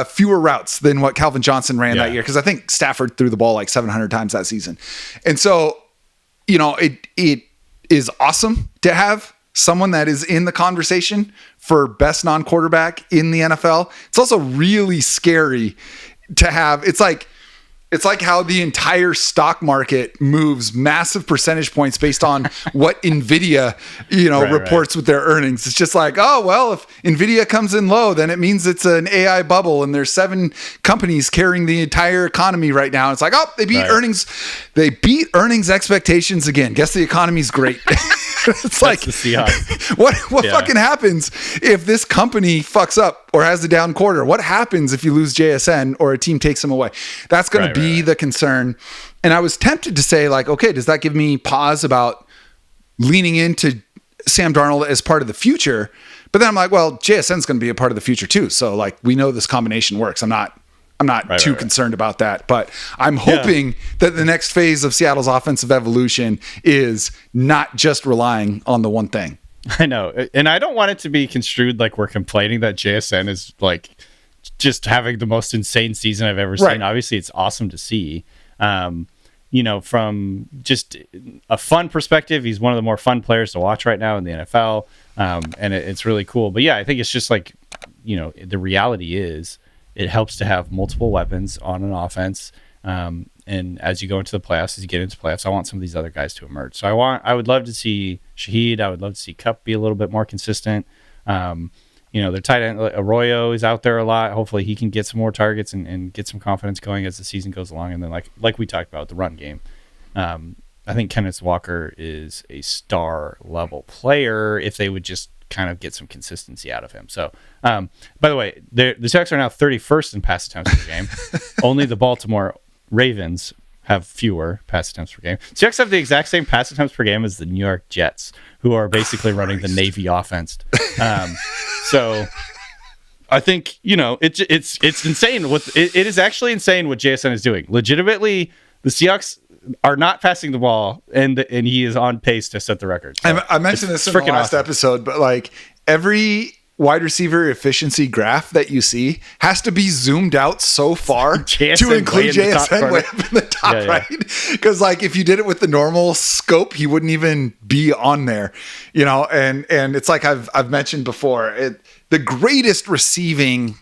fewer routes than what Calvin Johnson ran that year. Because I think Stafford threw the ball like 700 times that season. And so, it is awesome to have someone that is in the conversation for best non-quarterback in the NFL. It's also really scary to have. It's like It's like how the entire stock market moves massive percentage points based on what NVIDIA, reports with their earnings. It's just like, oh, well, if NVIDIA comes in low, then it means it's an AI bubble and there's 7 companies carrying the entire economy right now. It's like, oh, they beat earnings. They beat earnings expectations again. Guess the economy's great. It's like the Seahawks. What fucking happens if this company fucks up or has a down quarter? What happens if you lose JSN or a team takes them away? That's going to be the concern. And I was tempted to say, like, okay, does that give me pause about leaning into Sam Darnold as part of the future? But then I'm like, well, JSN's going to be a part of the future too. So like, we know this combination works. I'm not too concerned about that, but I'm hoping that the next phase of Seattle's offensive evolution is not just relying on the one thing. I know. And I don't want it to be construed like we're complaining that JSN is like just having the most insane season I've ever seen. Obviously it's awesome to see. From just a fun perspective, he's one of the more fun players to watch right now in the NFL. And it's really cool. But yeah, I think it's just like, the reality is, it helps to have multiple weapons on an offense. And as you go into the playoffs, as you get into playoffs, I want some of these other guys to emerge. So I would love to see Shaheed. I would love to see Kupp be a little bit more consistent. Their tight end, Arroyo, is out there a lot. Hopefully he can get some more targets and get some confidence going as the season goes along. And then like we talked about, the run game. I think Kenneth Walker is a star level player if they would just kind of get some consistency out of him. So, by the way, the Seahawks are now 31st in pass attempts per game. Only the Baltimore Ravens have fewer pass attempts per game. Seahawks have the exact same pass attempts per game as the New York Jets, who are basically running the Navy offense. So I think, it's insane. It is actually insane what JSN is doing. Legitimately, the Seahawks are not passing the ball, and he is on pace to set the record. So I mentioned this in the last episode, but like every wide receiver efficiency graph that you see has to be zoomed out so far to include JSN way up in the top, right? Because like if you did it with the normal scope, he wouldn't even be on there, and it's like I've mentioned before, the greatest receiving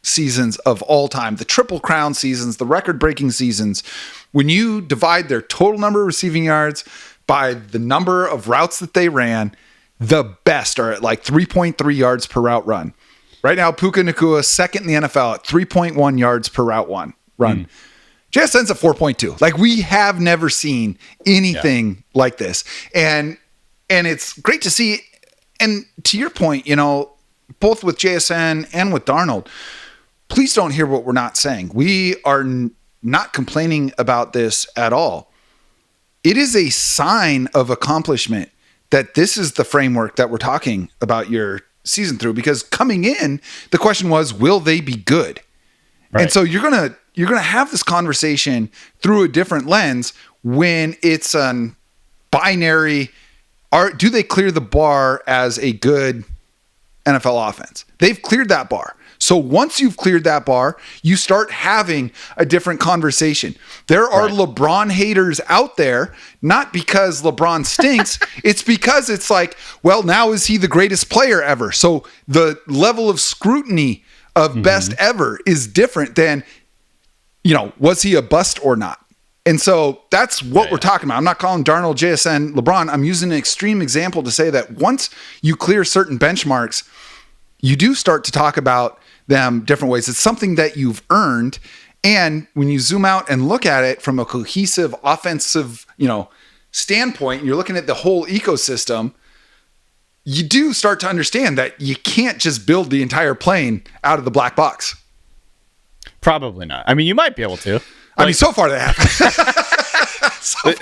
seasons of all time, the Triple Crown seasons, the record-breaking seasons, when you divide their total number of receiving yards by the number of routes that they ran, the best are at like 3.3 yards per route run. Right now, Puka Nacua second in the NFL at 3.1 yards per route run. JSN's at 4.2. Like, we have never seen anything like this. And it's great to see. And to your point, both with JSN and with Darnold, please don't hear what we're not saying. We are not complaining about this at all. It is a sign of accomplishment that this is the framework that we're talking about your season through, because coming in, the question was, will they be good? Right. And so you're going to have this conversation through a different lens when it's an binary. Do they clear the bar as a good NFL offense? They've cleared that bar. So once you've cleared that bar, you start having a different conversation. There are LeBron haters out there, not because LeBron stinks. It's because it's like, well, now is he the greatest player ever? So the level of scrutiny of best ever is different than, was he a bust or not? And so that's what we're talking about. I'm not calling Darnold, JSN, LeBron. I'm using an extreme example to say that once you clear certain benchmarks, you do start to talk about them different ways. It's something that you've earned. And when you zoom out and look at it from a cohesive offensive, standpoint, you're looking at the whole ecosystem, you do start to understand that you can't just build the entire plane out of the black box. Probably not. I mean, you might be able to. So far they have.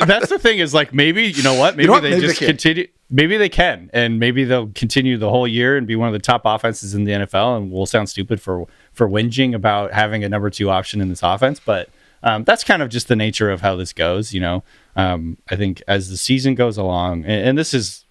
That's the thing, is like, maybe, maybe they just continue. Maybe they can, and maybe they'll continue the whole year and be one of the top offenses in the NFL, and we'll sound stupid for whinging about having a number 2 option in this offense. But that's kind of just the nature of how this goes. I think as the season goes along, and this is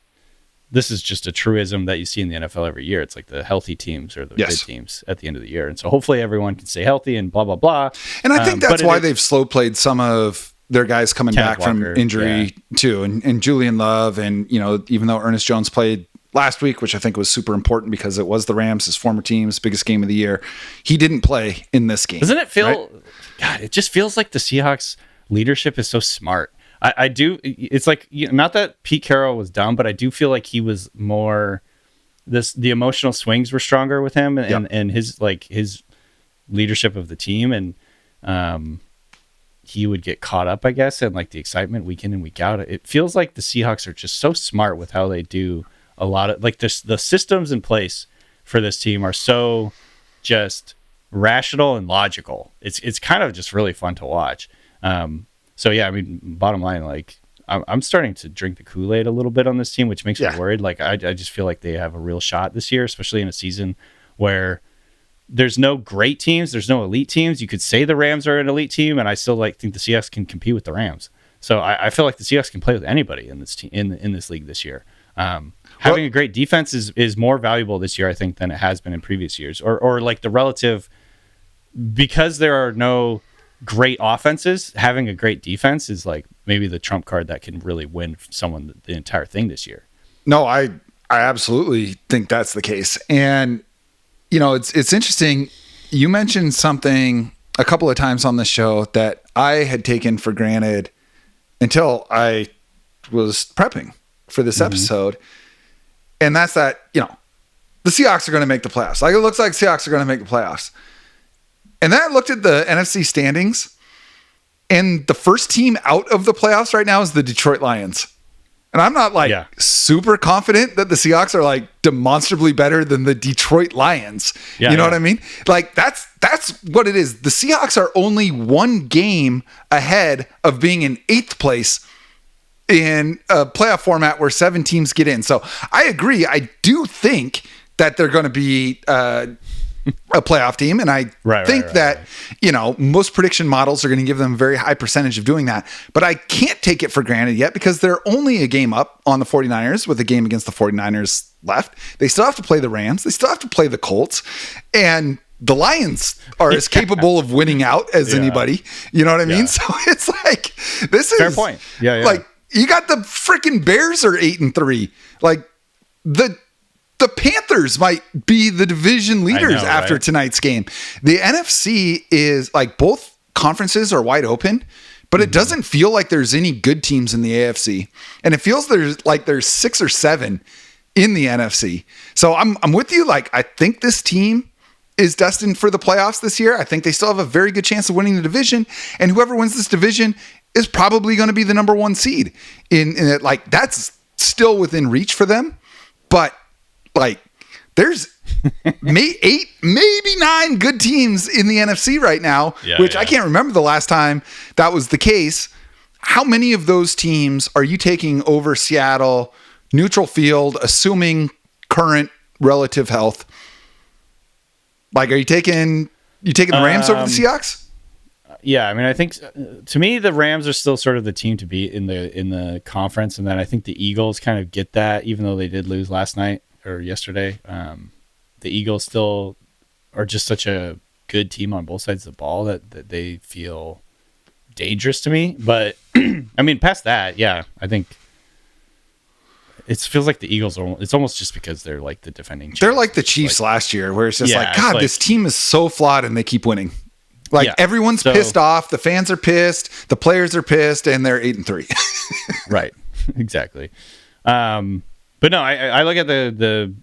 just a truism that you see in the NFL every year. It's like the healthy teams are the good teams at the end of the year. And so hopefully everyone can stay healthy and blah, blah, blah. And I think that's why they've slow played some of their guys coming back from injury too. And Julian Love, and, even though Ernest Jones played last week, which I think was super important because it was the Rams, his former team's biggest game of the year. He didn't play in this game. Doesn't it feel, right? God, it just feels like the Seahawks leadership is so smart. I do. It's like, not that Pete Carroll was dumb, but I do feel like he was more, the emotional swings were stronger with him and his leadership of the team. And he would get caught up, I guess, in like the excitement week in and week out. It feels like the Seahawks are just so smart with how they do a lot of like this. The systems in place for this team are so just rational and logical. It's kind of just really fun to watch. So yeah, I mean, bottom line, like I'm starting to drink the Kool-Aid a little bit on this team, which makes me worried. Like I just feel like they have a real shot this year, especially in a season where there's no great teams, there's no elite teams. You could say the Rams are an elite team, and I still think the Seahawks can compete with the Rams. So I feel like the Seahawks can play with anybody in this team in this league this year. Having a great defense is more valuable this year, I think, than it has been in previous years, or like the relative, because there are no great offenses. Having a great defense is like maybe the trump card that can really win someone the entire thing this year. No, I absolutely think that's the case. And it's interesting. You mentioned something a couple of times on the show that I had taken for granted until I was prepping for this episode. And that's that, the Seahawks are going to make the playoffs. Like, it looks like Seahawks are going to make the playoffs. And then I looked at the NFC standings, and the first team out of the playoffs right now is the Detroit Lions. And I'm not super confident that the Seahawks are like demonstrably better than the Detroit Lions. You know what I mean? Like that's what it is. The Seahawks are only one game ahead of being in 8th place in a playoff format where 7 teams get in. So I agree. I do think that they're going to be a playoff team. And I think that, most prediction models are going to give them a very high percentage of doing that. But I can't take it for granted yet because they're only a game up on the 49ers with a game against the 49ers left. They still have to play the Rams. They still have to play the Colts. And the Lions are as capable of winning out as anybody. You know what I mean? So it's like, this is fair point. Like, you got the freaking Bears are 8-3. Like, the Panthers might be the division leaders after tonight's game. The NFC is like, both conferences are wide open, but it doesn't feel like there's any good teams in the AFC. And it feels there's 6 or 7 in the NFC. So I'm with you. Like, I think this team is destined for the playoffs this year. I think they still have a very good chance of winning the division, and whoever wins this division is probably going to be the number 1 seed in it. Like, that's still within reach for them, but like, there's 8, maybe 9 good teams in the NFC right now, which I can't remember the last time that was the case. How many of those teams are you taking over Seattle, neutral field, assuming current relative health? Like, are you taking the Rams over the Seahawks? Yeah, I mean, I think to me the Rams are still sort of the team to beat in the conference, and then I think the Eagles kind of get that, even though they did lose last night or yesterday. The Eagles still are just such a good team on both sides of the ball that they feel dangerous to me. But I mean, past that, I think it feels like the Eagles are. It's almost just because they're like the defending champs. They're like the Chiefs last year, where it's just God, this team is so flawed and they keep winning. Like, everyone's pissed off. The fans are pissed. The players are pissed, and they're 8-3. Right. Exactly. But no, I look at the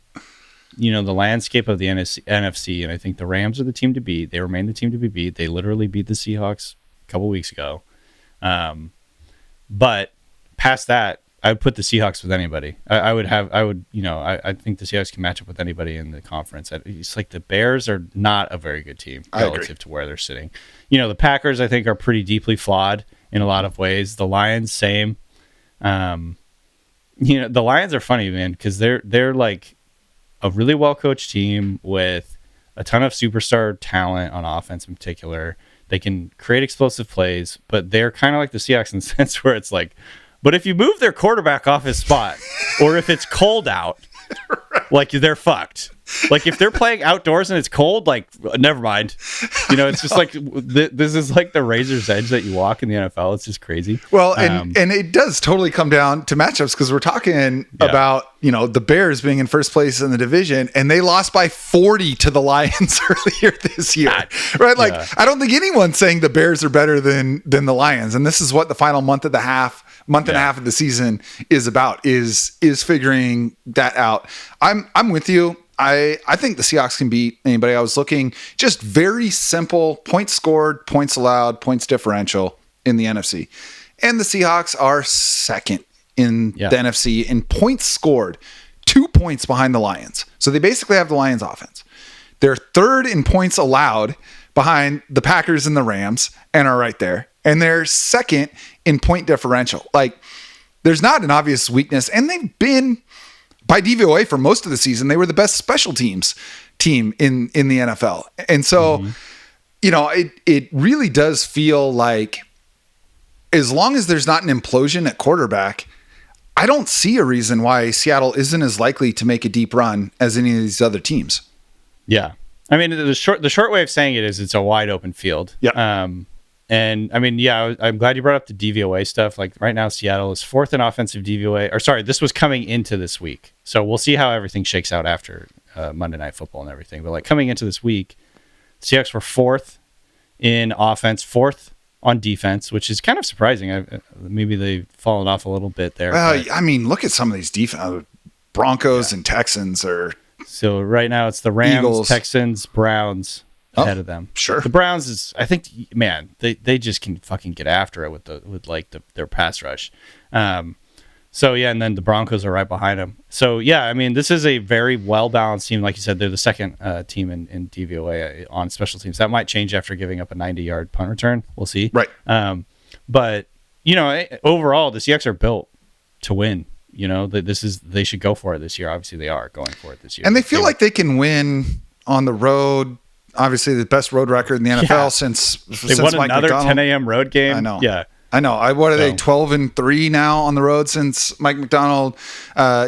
landscape of the NFC, and I think the Rams are the team to beat. They remain the team to be beat. They literally beat the Seahawks a couple weeks ago. But past that, I would put the Seahawks with anybody. I think the Seahawks can match up with anybody in the conference. It's like the Bears are not a very good team relative to where they're sitting. The Packers, I think, are pretty deeply flawed in a lot of ways. The Lions, same. The Lions are funny, man, because they're like a really well-coached team with a ton of superstar talent on offense in particular. They can create explosive plays, but they're kind of like the Seahawks in the sense where it's like, but if you move their quarterback off his spot, or if it's cold out, like, they're fucked. Like if they're playing outdoors and it's cold, like never mind. It's just like this is like the razor's edge that you walk in the NFL. It's just crazy. Well, and it does totally come down to matchups because we're talking about the Bears being in first place in the division, and they lost by 40 to the Lions earlier this year, right? Like I don't think anyone's saying the Bears are better than the Lions, and this is what the final month and a half of the season is about is figuring that out. I'm with you. I think the Seahawks can beat anybody. I was looking just very simple points scored, points allowed, points differential in the NFC. And the Seahawks are second in the NFC in points scored, 2 points behind the Lions. So they basically have the Lions offense. They're third in points allowed behind the Packers and the Rams and are right there. And they're second in point differential. Like there's not an obvious weakness. And they've been, by DVOA for most of the season, they were the best special teams team in the NFL. And so, it really does feel like as long as there's not an implosion at quarterback, I don't see a reason why Seattle isn't as likely to make a deep run as any of these other teams. Yeah. I mean, the short way of saying it is it's a wide open field. Yeah. And I mean, I'm glad you brought up the DVOA stuff. Like right now, Seattle is fourth in offensive DVOA. Or sorry, this was coming into this week. So we'll see how everything shakes out after Monday Night Football and everything. But like coming into this week, Seahawks were fourth in offense, fourth on defense, which is kind of surprising. Maybe they've fallen off a little bit there. Well, I mean, look at some of these defense. Broncos and Texans are. So right now it's the Rams, Eagles. Texans, Browns. Ahead of them. Sure. The Browns is, I think, man, they just can fucking get after it with their pass rush. So yeah, and then the Broncos are right behind them. So yeah, I mean, this is a very well balanced team. Like you said, they're the second team in DVOA on special teams. That might change after giving up a 90-yard punt return. We'll see. Right. But overall, the Seahawks are built to win. They should go for it this year. Obviously, they are going for it this year, and they feel like they can win on the road. Obviously, the best road record in the NFL since won Mike another McDonald. 10 a.m. road game. I know. Yeah, I know. What are they? 12-3 now on the road since Mike McDonald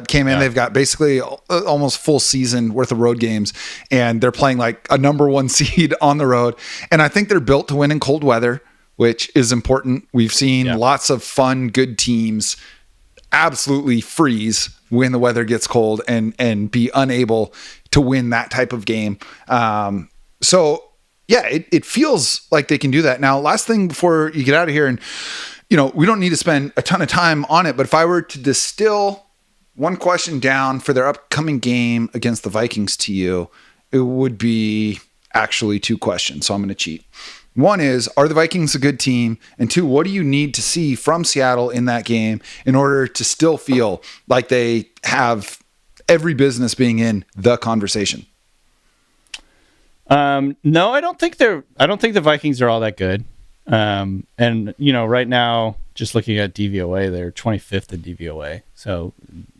came in. They've got basically almost full season worth of road games, and they're playing like a number one seed on the road. And I think they're built to win in cold weather, which is important. We've seen lots of fun, good teams absolutely freeze when the weather gets cold and be unable to win that type of game. So yeah, it feels like they can do that. Now, last thing before you get out of here, and we don't need to spend a ton of time on it, but if I were to distill one question down for their upcoming game against the Vikings to you, it would be actually two questions. So I'm going to cheat. One is, are the Vikings a good team? And two, what do you need to see from Seattle in that game in order to still feel like they have every business being in the conversation? No, I don't think the Vikings are all that good. And right now, just looking at DVOA, they're 25th in DVOA. So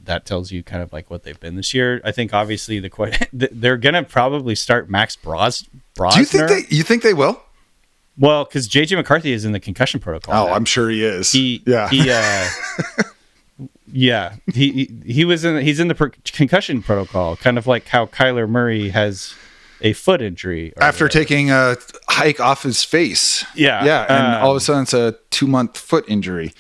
that tells you kind of like what they've been this year. I think obviously they're going to probably start Max Brosner. Do you think they will? Well, because JJ McCarthy is in the concussion protocol. Oh, now. I'm sure he is. He's in the concussion protocol, kind of like how Kyler Murray has a foot injury after taking a hike off his face. Yeah. And all of a sudden it's a 2-month foot injury.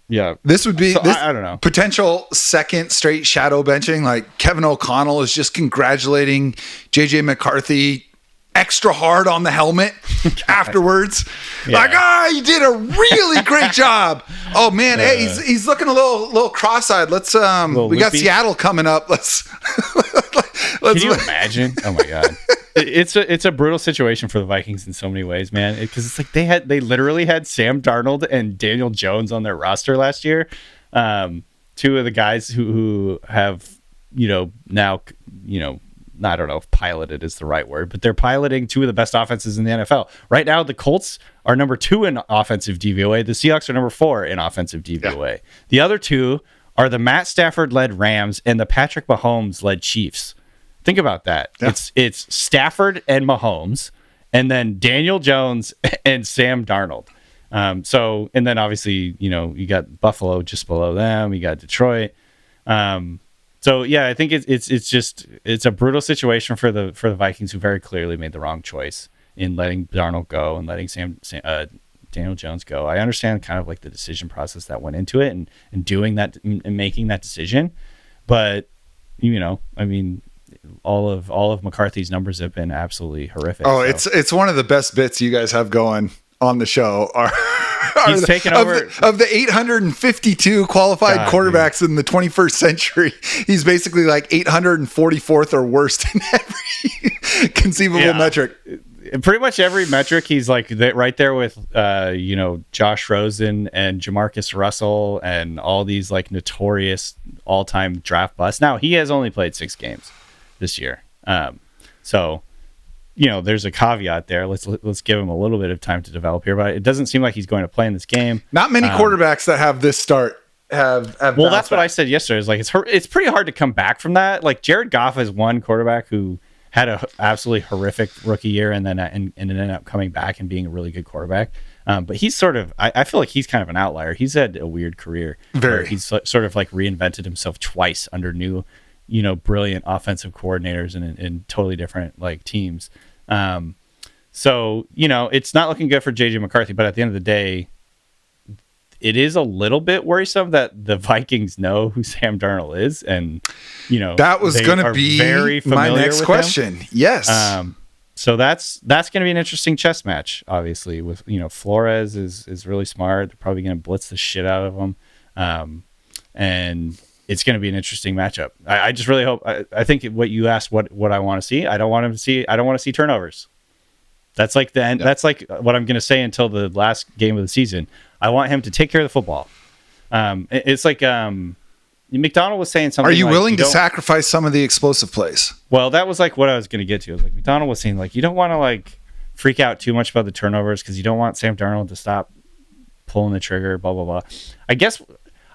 Yeah. This would be I don't know. Potential second straight shadow benching. Like Kevin O'Connell is just congratulating JJ McCarthy extra hard on the helmet afterwards. Yeah. Like, you did a really great job. Oh man, hey, he's looking a little cross-eyed. Let's we got Seattle coming up. Let's Can you imagine? Oh my god. It's a brutal situation for the Vikings in so many ways, man. Because it's like they literally had Sam Darnold and Daniel Jones on their roster last year. Two of the guys who have now I don't know if piloted is the right word, but they're piloting two of the best offenses in the NFL. Right now, the Colts are number 2 in offensive DVOA. The Seahawks are number 4 in offensive DVOA. Yeah. The other two are the Matt Stafford-led Rams and the Patrick Mahomes-led Chiefs. Think about that. Yeah. It's Stafford and Mahomes, and then Daniel Jones and Sam Darnold. And then obviously, you got Buffalo just below them. You got Detroit. So So yeah, I think it's a brutal situation for the Vikings, who very clearly made the wrong choice in letting Darnold go and letting Daniel Jones go. I understand kind of like the decision process that went into it and doing that and making that decision, but I mean, all of McCarthy's numbers have been absolutely horrific. Oh, so. It's one of the best bits you guys have going on the show. He's taken over of the 852 qualified quarterbacks in the 21st century. He's basically like 844th or worst in every conceivable metric. Pretty much every metric, he's like right there with Josh Rosen and Jamarcus Russell and all these like notorious all-time draft busts. Now he has only played 6 games this year, so there's a caveat there. Let's give him a little bit of time to develop here, but it doesn't seem like he's going to play in this game. Not many quarterbacks that have this start have well, that's what I said yesterday. Is like it's pretty hard to come back from that. Like Jared Goff is one quarterback who had a absolutely horrific rookie year and then ended up coming back and being a really good quarterback. But he's sort of, I feel like he's kind of an outlier. He's had a weird career. Very. He's sort of like reinvented himself twice under new, brilliant offensive coordinators and in totally different like teams. So, it's not looking good for JJ McCarthy, but at the end of the day, it is a little bit worrisome that the Vikings know who Sam Darnold is, and that was going to be very my next question. Him. Yes. So that's going to be an interesting chess match. Obviously, with Flores is really smart. They're probably going to blitz the shit out of him, and it's going to be an interesting matchup. I just really hope. I think what you asked, what I want to see. I don't want to see turnovers. That's like the end. That's like what I'm going to say until the last game of the season. I want him to take care of the football. It's like McDonald was saying something. Are you willing to sacrifice some of the explosive plays? Well, that was like what I was going to get to. It was like McDonald was saying, like, you don't want to like freak out too much about the turnovers because you don't want Sam Darnold to stop pulling the trigger. Blah blah blah. I guess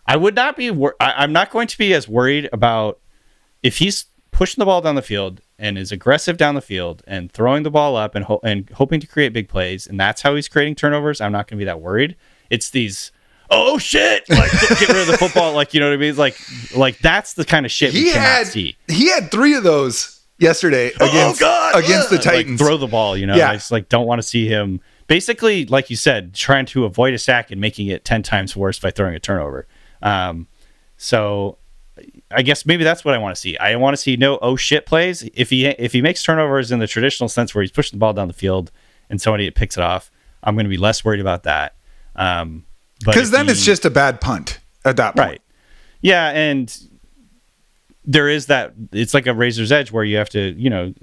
I would not be. I'm not going to be as worried about if he's pushing the ball down the field and is aggressive down the field and throwing the ball up and hoping to create big plays, and that's how he's creating turnovers. I'm not going to be that worried. It's these, oh shit, like get rid of the football, like, you know what I mean? Like that's the kind of shit we cannot see. He had 3 of those yesterday against the Titans. Like, throw the ball, I just like don't want to see him. Basically, like you said, trying to avoid a sack and making it 10 times worse by throwing a turnover. So I guess maybe that's what I want to see. I want to see no oh shit plays. If he makes turnovers in the traditional sense where he's pushing the ball down the field and somebody picks it off, I'm going to be less worried about that. Because then it's just a bad punt at that point. Right. Yeah, and there is that. It's like a razor's edge where you have to,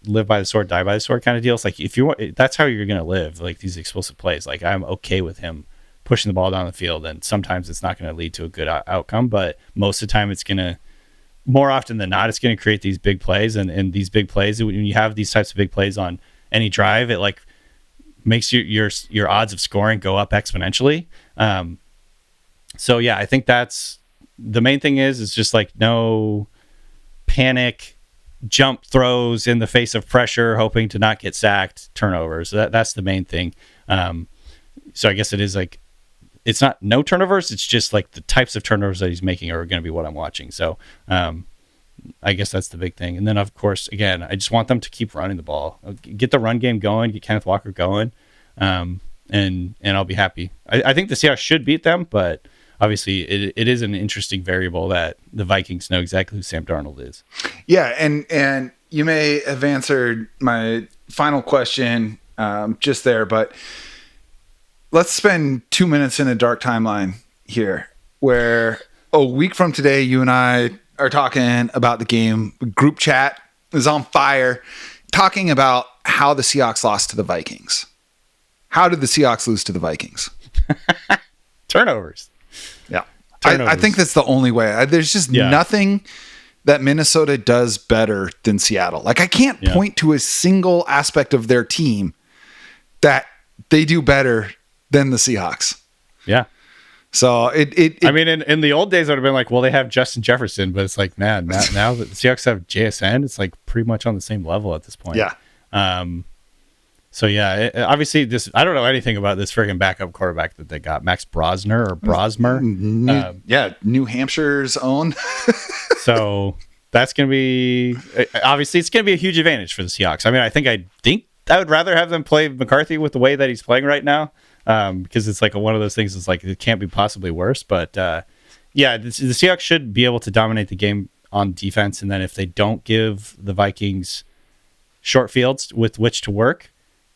live by the sword, die by the sword kind of deal. It's like if you want, that's how you're going to live. Like these explosive plays. Like I'm okay with him pushing the ball down the field, and sometimes it's not going to lead to a good outcome, but most of the time more often than not, it's going to create these big plays, and these big plays, when you have these types of big plays on any drive, it like makes your odds of scoring go up exponentially. So yeah, I think that's the main thing is just like no panic, jump throws in the face of pressure, hoping to not get sacked, turnovers. That's the main thing. So I guess it is like, it's not no turnovers. It's just like the types of turnovers that he's making are going to be what I'm watching. So I guess that's the big thing. And then, of course, again, I just want them to keep running the ball, get the run game going, get Kenneth Walker going, and I'll be happy. I think the Seahawks should beat them, but obviously it is an interesting variable that the Vikings know exactly who Sam Darnold is. Yeah, and you may have answered my final question just there, but let's spend 2 minutes in a dark timeline here where a week from today, you and I are talking about the game. Group chat is on fire, talking about how the Seahawks lost to the Vikings. How did the Seahawks lose to the Vikings? Turnovers. Yeah. I think that's the only way. There's just nothing that Minnesota does better than Seattle. Like I can't point to a single aspect of their team that they do better than the Seahawks. Yeah. So I mean, in the old days, I would have been like, well, they have Justin Jefferson, but it's like, man, now that the Seahawks have JSN, it's like pretty much on the same level at this point. Yeah. So yeah, obviously I don't know anything about this friggin' backup quarterback that they got, Max Brosmer or Brosmer. New Hampshire's own. So that's going to be, obviously, it's going to be a huge advantage for the Seahawks. I mean, I think I would rather have them play McCarthy with the way that he's playing right now, because it's like one of those things. It's like it can't be possibly worse. But the Seahawks should be able to dominate the game on defense, and then if they don't give the Vikings short fields with which to work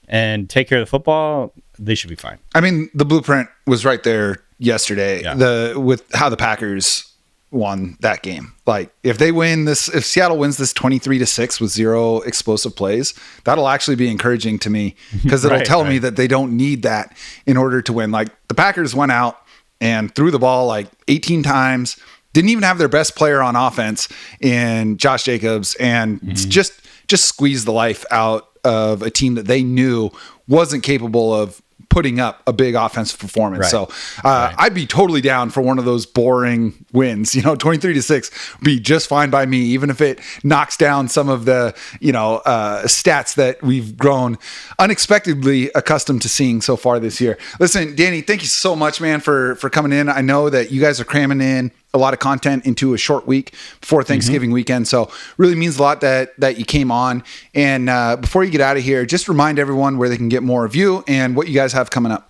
and take care of the football, they should be fine. I mean, the blueprint was right there yesterday. Yeah. With how the Packers won that game. Like if Seattle wins this 23-6 with 0 explosive plays, that'll actually be encouraging to me, because it'll tell me that they don't need that in order to win. Like the Packers went out and threw the ball like 18 times, didn't even have their best player on offense in Josh Jacobs, and just squeezed the life out of a team that they knew wasn't capable of putting up a big offensive performance. Right. So I'd be totally down for one of those boring wins. 23-6 would be just fine by me, even if it knocks down some of the stats that we've grown unexpectedly accustomed to seeing so far this year. Listen, Danny, thank you so much, man, for coming in. I know that you guys are cramming in a lot of content into a short week before Thanksgiving weekend. So really means a lot that you came on. And before you get out of here, just remind everyone where they can get more of you and what you guys have coming up.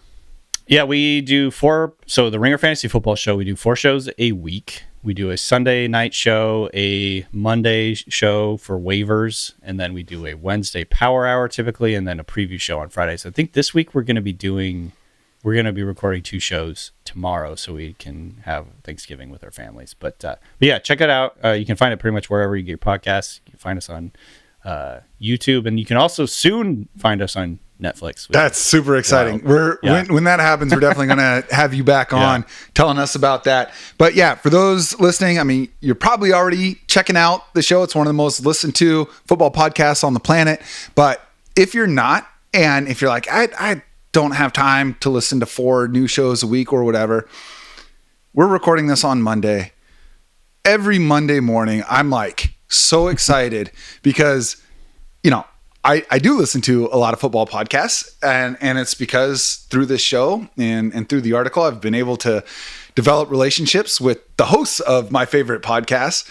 Yeah, we do so the Ringer Fantasy Football Show, we do 4 shows a week. We do a Sunday night show, a Monday show for waivers, and then we do a Wednesday power hour typically, and then a preview show on Fridays. I think this week we're going to be recording 2 shows tomorrow so we can have Thanksgiving with our families. But yeah, check it out. You can find it pretty much wherever you get your podcasts. You can find us on YouTube, and you can also soon find us on Netflix. That's super exciting. When that happens, we're definitely going to have you back on telling us about that. But yeah, for those listening, I mean, you're probably already checking out the show. It's one of the most listened to football podcasts on the planet. But if you're not, and if you're like, I don't have time to listen to 4 new shows a week or whatever, we're recording this on Monday. Every Monday morning, I'm like so excited because, I do listen to a lot of football podcasts, and it's because through this show and through the article, I've been able to develop relationships with the hosts of my favorite podcasts.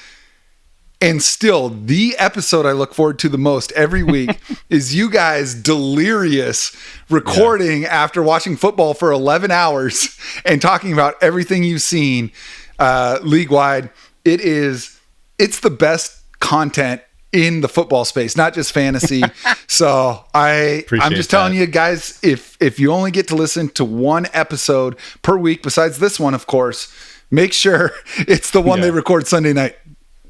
And still, the episode I look forward to the most every week is you guys delirious recording after watching football for 11 hours and talking about everything you've seen league-wide. It's the best content in the football space, not just fantasy. So I'm just telling you guys, if you only get to listen to 1 episode per week, besides this one, of course, make sure it's the one they record Sunday night.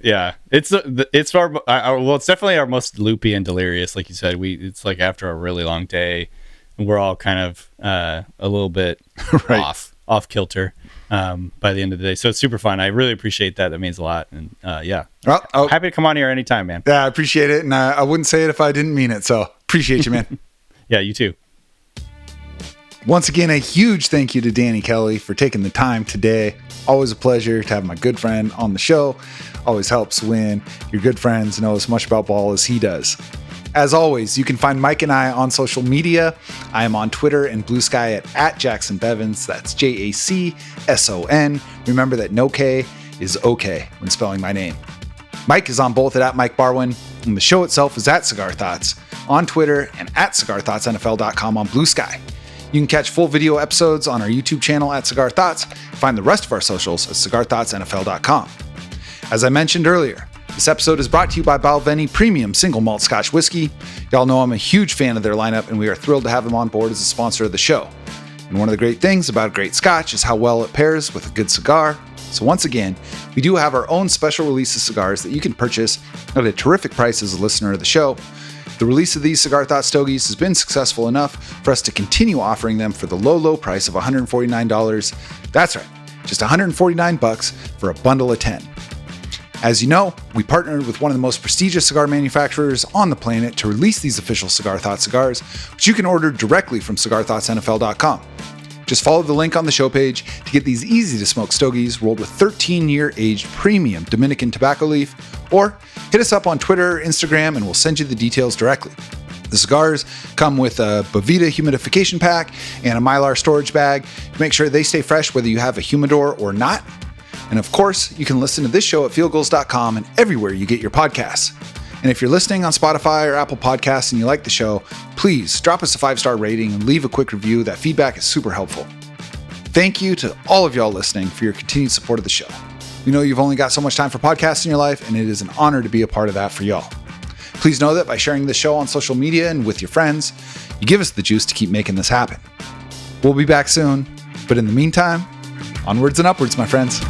Yeah, it's definitely our most loopy and delirious. Like you said, it's like after a really long day, and we're all kind of a little bit off kilter by the end of the day. So it's super fun. I really appreciate that. That means a lot. And well, happy to come on here anytime, man. Yeah, I appreciate it. And I wouldn't say it if I didn't mean it. So appreciate you, man. Yeah, you too. Once again, a huge thank you to Danny Kelly for taking the time today. Always a pleasure to have my good friend on the show. Always helps when your good friends know as much about ball as he does. As always, you can find Mike and I on social media. I am on Twitter and Blue Sky at Jacson Bevins. That's Jacson. Remember that no K is okay when spelling my name. Mike is on both at Mike Barwin, and the show itself is at Cigar Thoughts on Twitter and at CigarThoughtsNFL.com on Blue Sky. You can catch full video episodes on our YouTube channel at Cigar Thoughts. Find the rest of our socials at CigarThoughtsNFL.com. As I mentioned earlier, this episode is brought to you by Balvenie Premium Single Malt Scotch Whiskey. Y'all know I'm a huge fan of their lineup, and we are thrilled to have them on board as a sponsor of the show. And one of the great things about great Scotch is how well it pairs with a good cigar. So once again, we do have our own special release of cigars that you can purchase at a terrific price as a listener of the show. The release of these Cigar Thoughts Stogies has been successful enough for us to continue offering them for the low price of $149. That's right, just $149 for a bundle of 10. As you know, we partnered with one of the most prestigious cigar manufacturers on the planet to release these official Cigar Thoughts cigars, which you can order directly from CigarThoughtsNFL.com. Just follow the link on the show page to get these easy-to-smoke stogies rolled with 13-year aged premium Dominican tobacco leaf, or hit us up on Twitter or Instagram and we'll send you the details directly. The cigars come with a Bovita humidification pack and a Mylar storage bag to make sure they stay fresh whether you have a humidor or not. And of course, you can listen to this show at fieldgoals.com and everywhere you get your podcasts. And if you're listening on Spotify or Apple Podcasts and you like the show, please drop us a 5-star rating and leave a quick review. That feedback is super helpful. Thank you to all of y'all listening for your continued support of the show. We know you've only got so much time for podcasts in your life, and it is an honor to be a part of that for y'all. Please know that by sharing this show on social media and with your friends, you give us the juice to keep making this happen. We'll be back soon, but in the meantime, onwards and upwards, my friends.